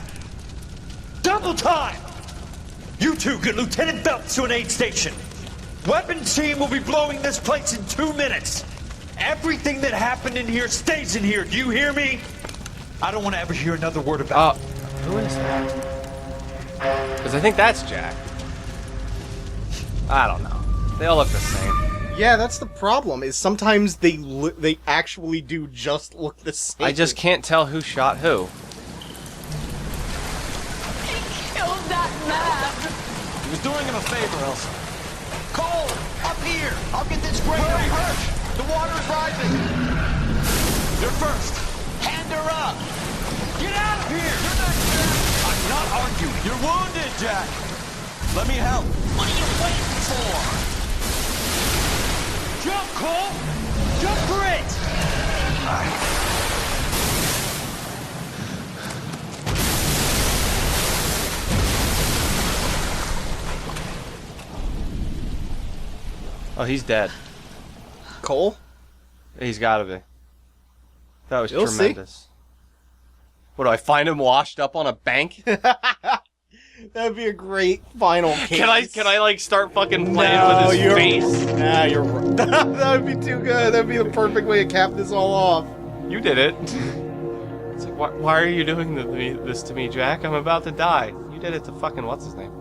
Double time! You two get Lieutenant Phelps to an aid station. Weapons team will be blowing this place in 2 minutes. Everything that happened in here stays in here. Do you hear me? I don't want to ever hear another word about it. Who is that? Because I think that's Jack. I don't know. They all look the same. Yeah, that's the problem. Is sometimes they actually do just look the same. I just can't tell who shot who. Kill that man! He was doing him a favor, Elsa. Cole, up here! I'll get this great hurt! The water is rising! You're first! Hand her up! Get out of here! You're not Jack! I'm not arguing. You're wounded, Jack! Let me help. What are you waiting for? Jump, Cole! Jump for it! Oh, he's dead. Cole? He's gotta be. That was You'll see. tremendous. What, do I find him washed up on a bank? That'd be a great final case. Can I like start fucking playing with his face? Nah, you're right. That would be too good. That'd be the perfect way to cap this all off. You did it. It's like, why are you doing this to me, Jack? I'm about to die. You did it to fucking what's his name?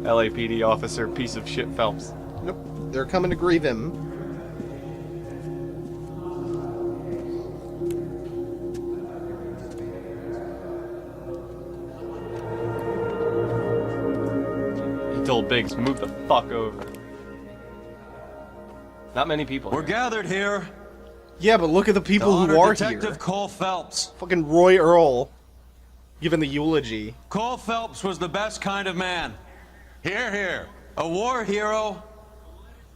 LAPD officer, piece of shit Phelps. Nope. They're coming to grieve him. He told Biggs, move the fuck over. Not many people. We're gathered here. Yeah, but look at the people who are Detective here. Cole Phelps. Fucking Roy Earl giving the eulogy. Cole Phelps was the best kind of man. Hear, hear. A war hero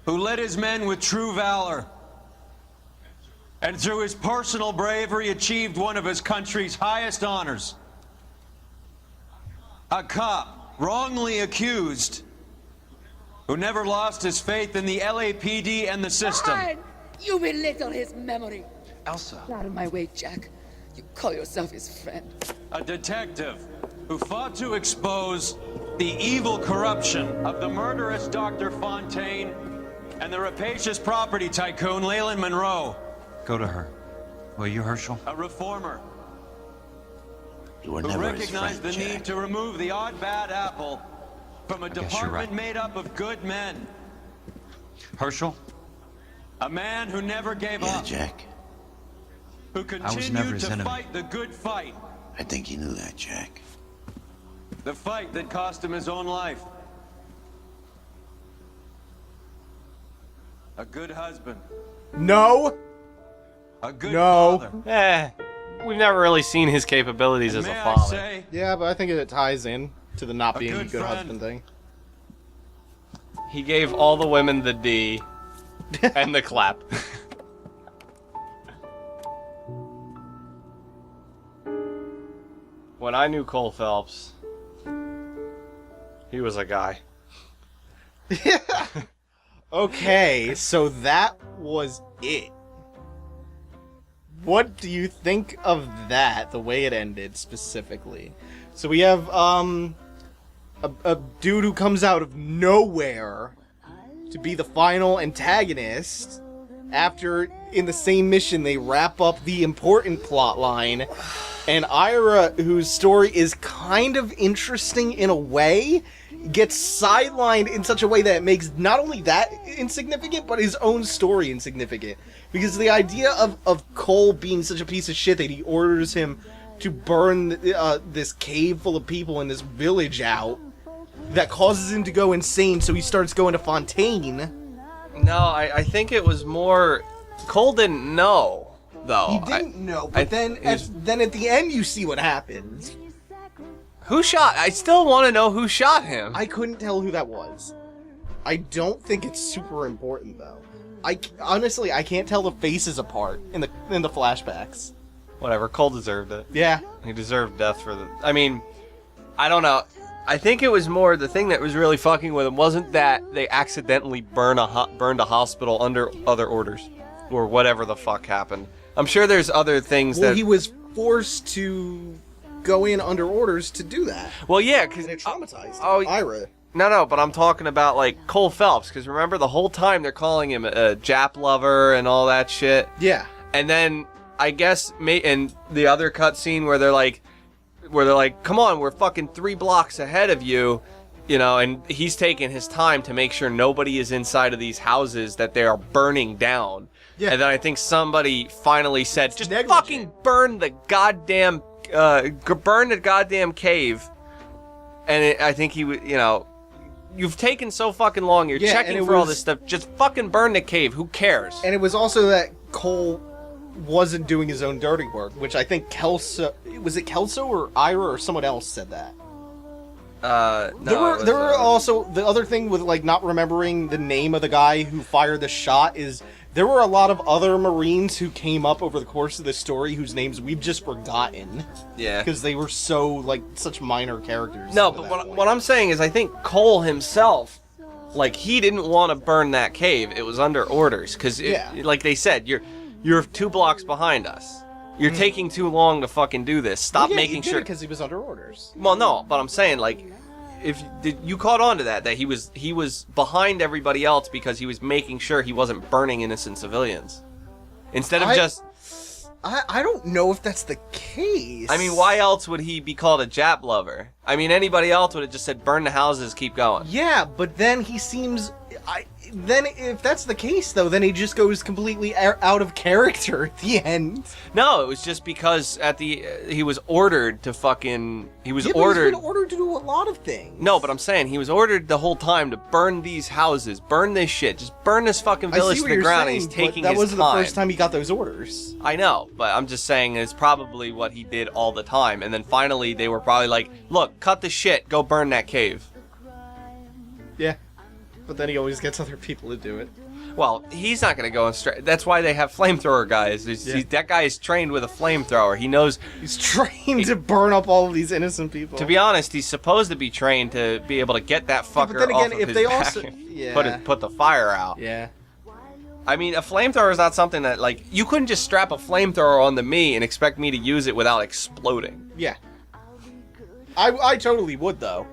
who led his men with true valor. And through his personal bravery achieved one of his country's highest honors. A cop, wrongly accused, who never lost his faith in the LAPD and the system. Fine. You belittle his memory. Elsa. Get out of my way, Jack. You call yourself his friend. A detective who fought to expose the evil corruption of the murderous Dr. Fontaine and the rapacious property tycoon Leyland Monroe. Go to her. Will you, Herschel? A reformer You were who never his recognized friend, the Jack. need to remove the odd bad apple from a guess you're department right. made up of good men. Herschel? A man who never gave Yeah, up. Jack. Who was never continued his to enemy. fight the good fight. I think you knew that, Jack. The fight that cost him his own life. A good husband. No. A good No. father. We've never really seen his capabilities as a May I father. say, Yeah, but I think it ties in to the not A being a good good friend. husband thing. He gave all the women the D and the clap. when I knew Cole Phelps, he was a guy. Okay, so that was it. What do you think of that, the way it ended specifically? So we have a dude who comes out of nowhere to be the final antagonist after, in the same mission, they wrap up the important plot line, and Ira, whose story is kind of interesting in a way, gets sidelined in such a way that it makes not only that insignificant, but his own story insignificant. Because the idea of Cole being such a piece of shit that he orders him to burn this cave full of people in this village out, that causes him to go insane, so he starts going to Fontaine. No, I think it was more... Cole didn't know, though. He didn't know, but then at the end you see what happens. Who shot? I still want to know who shot him. I couldn't tell who that was. I don't think it's super important, though. Honestly, I can't tell the faces apart in the flashbacks. Whatever, Cole deserved it. Yeah. He deserved death for the... I mean, I don't know. I think it was more the thing that was really fucking with him wasn't that they accidentally burned a hospital under other orders or whatever the fuck happened. I'm sure there's other things that... Well, he was forced to go in under orders to do that. Well, yeah, because... it traumatized Ira. No, but I'm talking about, like, Cole Phelps, because remember, the whole time they're calling him a Jap lover and all that shit? Yeah. And then, I guess, and the other cutscene where they're like, come on, we're fucking 3 blocks ahead of you, you know, and he's taking his time to make sure nobody is inside of these houses that they are burning down. Yeah. And then I think somebody finally said, just fucking burn the goddamn cave. And I think he would, you know, you've taken so fucking long, you're checking for all this stuff, just fucking burn the cave, who cares? And it was also that Cole wasn't doing his own dirty work, which I think Kelso... Was it Kelso or Ira or someone else said that? No. There were also... The other thing with, like, not remembering the name of the guy who fired the shot is... There were a lot of other Marines who came up over the course of this story whose names we've just forgotten. Yeah. Because they were so, like, such minor characters. No, but what I'm saying is I think Cole himself... Like, he didn't want to burn that cave. It was under orders. Because, like they said, you're 2 blocks behind us. You're taking too long to fucking do this. Stop making sure. Because he was under orders. Well, no, but I'm saying, like, you caught on to that he was behind everybody else because he was making sure he wasn't burning innocent civilians. Instead of I don't know if that's the case. I mean, why else would he be called a Jap lover? I mean, anybody else would have just said, burn the houses, keep going. Yeah, but then he seems... Then, if that's the case, though, then he just goes completely out of character at the end. No, it was just because he was ordered to fucking... He was He's been ordered to do a lot of things. No, but I'm saying, he was ordered the whole time to burn these houses, burn this shit, just burn this fucking village to the ground, and he's taking his time. That wasn't the first time he got those orders. I know, but I'm just saying it's probably what he did all the time, and then finally they were probably like, look, cut the shit, go burn that cave. Yeah. But then he always gets other people to do it. Well, he's not going to go and straight. That's why they have flamethrower guys. That guy is trained with a flamethrower. He knows... He's trained to burn up all of these innocent people. To be honest, he's supposed to be trained to be able to get that fucker off of his back. Put the fire out. Yeah. I mean, a flamethrower is not something that, like... You couldn't just strap a flamethrower onto me and expect me to use it without exploding. Yeah. I totally would, though.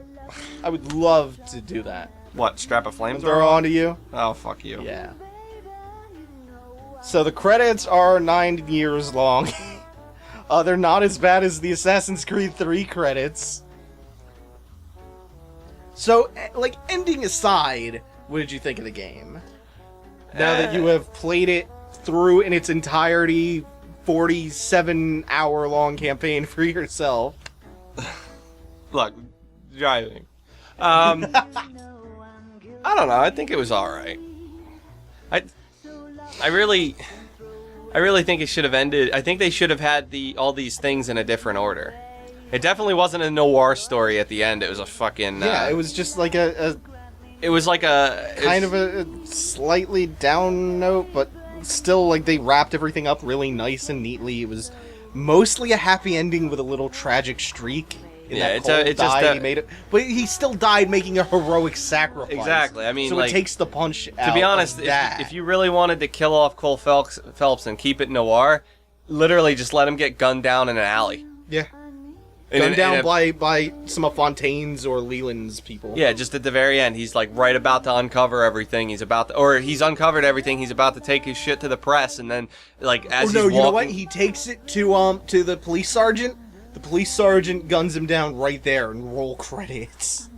I would love to do that. What, strap a flamethrower onto you? Oh, fuck you. Yeah. So the credits are 9 years long. They're not as bad as the Assassin's Creed 3 credits. So, like, ending aside, what did you think of the game? Now that you have played it through in its entirety, 47-hour-long campaign for yourself. Look, driving. I don't know. I think it was all right. I really think it should have ended. I think they should have had all these things in a different order. It definitely wasn't a noir story at the end. It was a fucking it was just like it was like a slightly down note, but still like they wrapped everything up really nice and neatly. It was mostly a happy ending with a little tragic streak. In that Cole died, he made it, but he still died making a heroic sacrifice. Exactly. I mean, so like, it takes the punch out. To be honest, if you really wanted to kill off Cole Phelps and keep it noir, literally just let him get gunned down in an alley. Yeah. Gunned down by some of Fontaine's or Leland's people. Yeah, just at the very end, he's like right about to uncover everything. He's uncovered everything. He's about to take his shit to the press, and then like as you know what? He takes it to the police sergeant. The police sergeant guns him down right there and roll credits.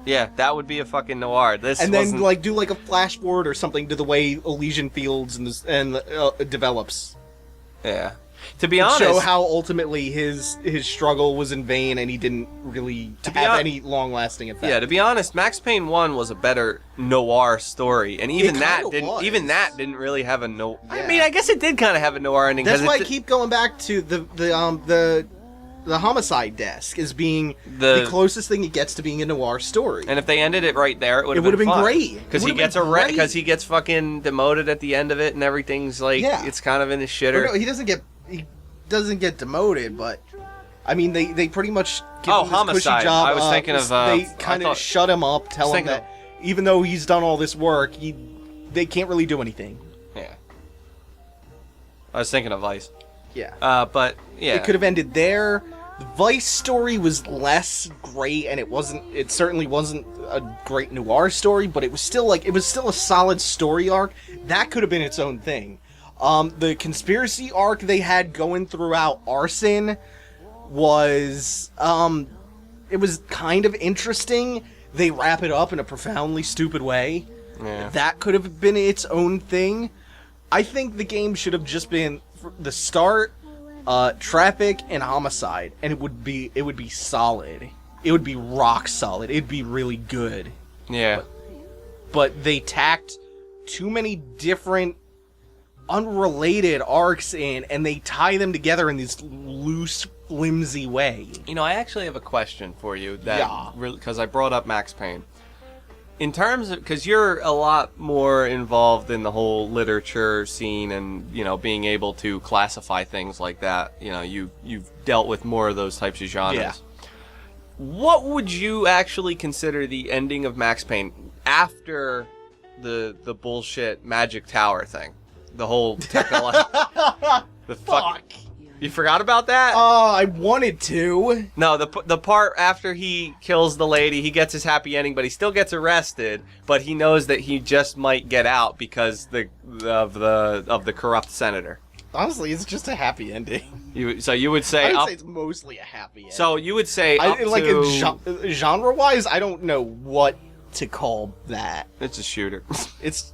Yeah, that would be a fucking noir. And then like do like a flash forward or something to the way Elysian Fields develops. Yeah. To be honest, show how ultimately his struggle was in vain and he didn't really have any long-lasting effect. Yeah, to be honest, Max Payne 1 was a better noir story, and even that didn't really have a no. Yeah. I mean, I guess it did kind of have a noir ending. That's why I keep going back to the homicide desk as being the closest thing it gets to being a noir story. And if they ended it right there, it would have been great. Because he gets fucking demoted at the end of it, and everything's like it's kind of in his shitter. No, he doesn't get demoted, but I mean they pretty much give him this homicide. cushy job. I was thinking of they kind of shut him up, tell him that even though he's done all this work, they can't really do anything. Yeah. I was thinking of Vice. Yeah. But yeah, it could have ended there. The Vice story was less great, and it certainly wasn't a great noir story, but it was still a solid story arc. That could have been its own thing. The conspiracy arc they had going throughout Arson was it was kind of interesting. They wrap it up in a profoundly stupid way. Yeah. That could have been its own thing. I think the game should have just been the start, traffic, and homicide, and it would be solid. It would be rock solid. It'd be really good. Yeah. But they tacked too many different unrelated arcs in, and they tie them together in this loose, flimsy way. You know, I actually have a question for you because I brought up Max Payne. In terms of, because you're a lot more involved in the whole literature scene and, you know, being able to classify things like that, you know, you've dealt with more of those types of genres. Yeah. What would you actually consider the ending of Max Payne after the bullshit Magic Tower thing? The whole technology. Fuck. You forgot about that? I wanted to. No, the part after he kills the lady, he gets his happy ending, but he still gets arrested. But he knows that he just might get out because of the corrupt senator. Honestly, it's just a happy ending. So you would say I would say it's mostly a happy ending. So you would say genre-wise, I don't know what to call that. It's a shooter. It's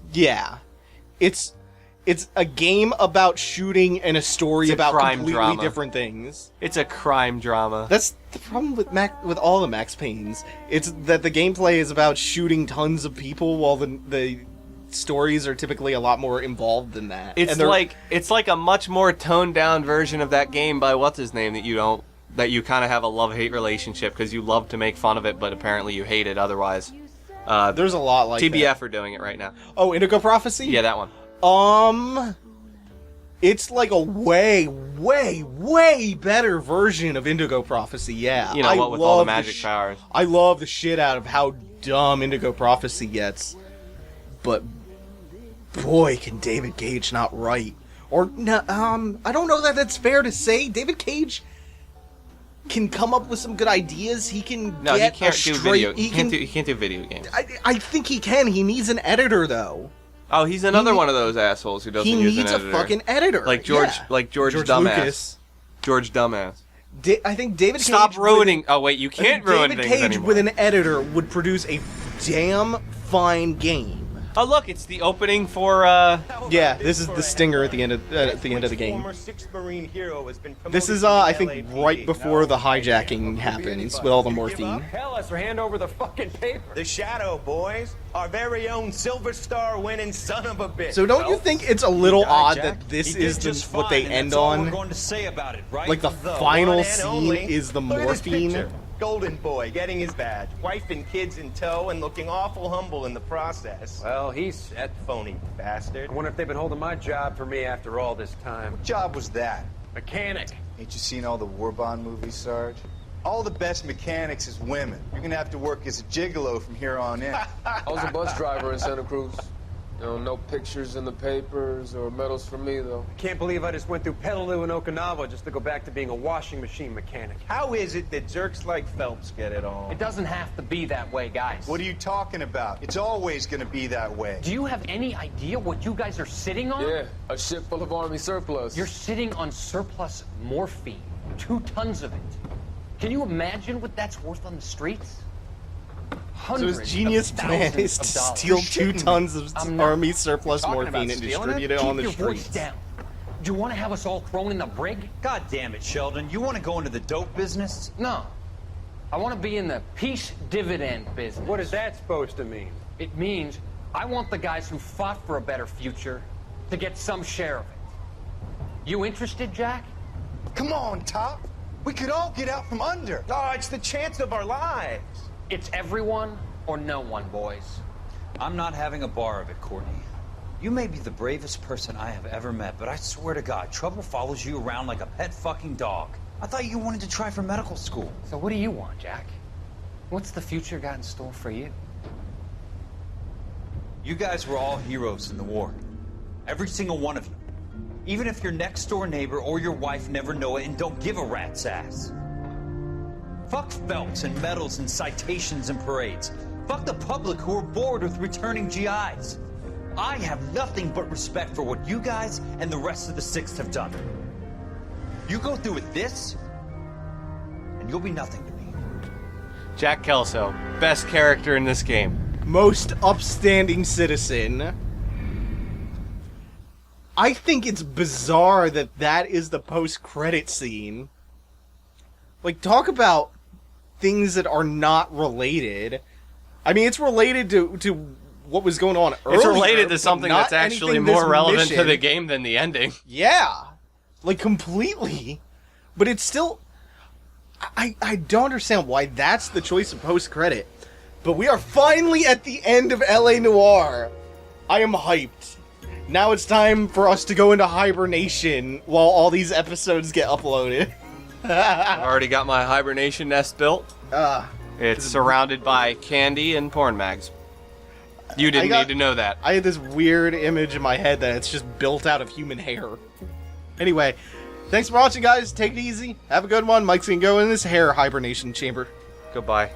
a game about shooting and a story about completely drama. Different things. It's a crime drama. That's the problem with all the Max Paynes. It's that the gameplay is about shooting tons of people, while the stories are typically a lot more involved than that. It's like a much more toned down version of that game by what's his name that you kind of have a love-hate relationship because you love to make fun of it, but apparently you hate it otherwise. There's a lot like TBF that. are doing it right now. Oh, Indigo Prophecy? Yeah, that one. It's like a way, way, way better version of Indigo Prophecy, yeah. You know, what with all the magic powers. I love the shit out of how dumb Indigo Prophecy gets. But, boy, can David Cage not write. Or, I don't know that that's fair to say. David Cage can come up with some good ideas. He can No, get he can't a do straight... video. He can't do video games. I think he can. He needs an editor, though. Oh, he's another one of those assholes who doesn't use an editor. He needs a fucking editor. Like George Dumbass. Lucas. George Dumbass. I think David Cage... Stop ruining... Oh, wait, you can't ruin things David Cage anymore. with an editor would produce a damn fine game. Oh, look, it's the opening for, Yeah, this is the stinger at the end of the game. This is, I think, right before the hijacking happens with all the morphine. Hell, let's hand over the fucking paper. The Shadow, boys. Our very own Silver Star winning son of a bitch. So don't you think it's a little odd that this is what they end on? Like the final scene is the morphine? Golden boy getting his badge, wife and kids in tow, and looking awful humble in the process. Well, he's that phony bastard. I wonder if they've been holding my job for me after all this time. What job was that? Mechanic. Ain't you seen all the war bond movies, Sarge? All the best mechanics is women. You're gonna have to work as a gigolo from here on in. I was a bus driver in Santa Cruz. You know, no pictures in the papers or medals for me, though. Can't believe I just went through Petaloo and Okinawa just to go back to being a washing machine mechanic. How is it that jerks like Phelps get it all? It doesn't have to be that way, guys. What are you talking about? It's always gonna be that way. Do you have any idea what you guys are sitting on? Yeah, a ship full of Army surplus. You're sitting on surplus morphine. 2 tons of it. Can you imagine what that's worth on the streets? So his genius plan is to steal 2 tons of army surplus morphine and distribute it on the Keep your voice streets. down. Do you want to have us all thrown in the brig? God damn it, Sheldon. You want to go into the dope business? No. I want to be in the peace dividend business. What is that supposed to mean? It means I want the guys who fought for a better future to get some share of it. You interested, Jack? Come on, Top. We could all get out from under. Oh, it's the chance of our lives. It's everyone or no one, boys. I'm not having a bar of it, Courtney. You may be the bravest person I have ever met, but I swear to God, trouble follows you around like a pet fucking dog. I thought you wanted to try for medical school. So what do you want, Jack? What's the future got in store for you? You guys were all heroes in the war. Every single one of you. Even if your next door neighbor or your wife never know it and don't give a rat's ass. Fuck Phelps and medals and citations and parades. Fuck the public who are bored with returning GIs. I have nothing but respect for what you guys and the rest of the 6th have done. You go through with this, and you'll be nothing to me. Jack Kelso, best character in this game. Most upstanding citizen. I think it's bizarre that that is the post-credit scene. Like, talk about things that are not related. I mean, it's related to what was going on earlier. It's related to something that's actually more relevant to the mission. game than the ending. Yeah. Like, completely. But it's still... I don't understand why that's the choice of post-credit. But we are finally at the end of LA Noire. I am hyped. Now it's time for us to go into hibernation while all these episodes get uploaded. I've already got my hibernation nest built. It's surrounded by candy and porn mags. You didn't need to know that. I had this weird image in my head that it's just built out of human hair. Anyway, thanks for watching, guys. Take it easy. Have a good one. Mike's gonna go in this hair hibernation chamber. Goodbye.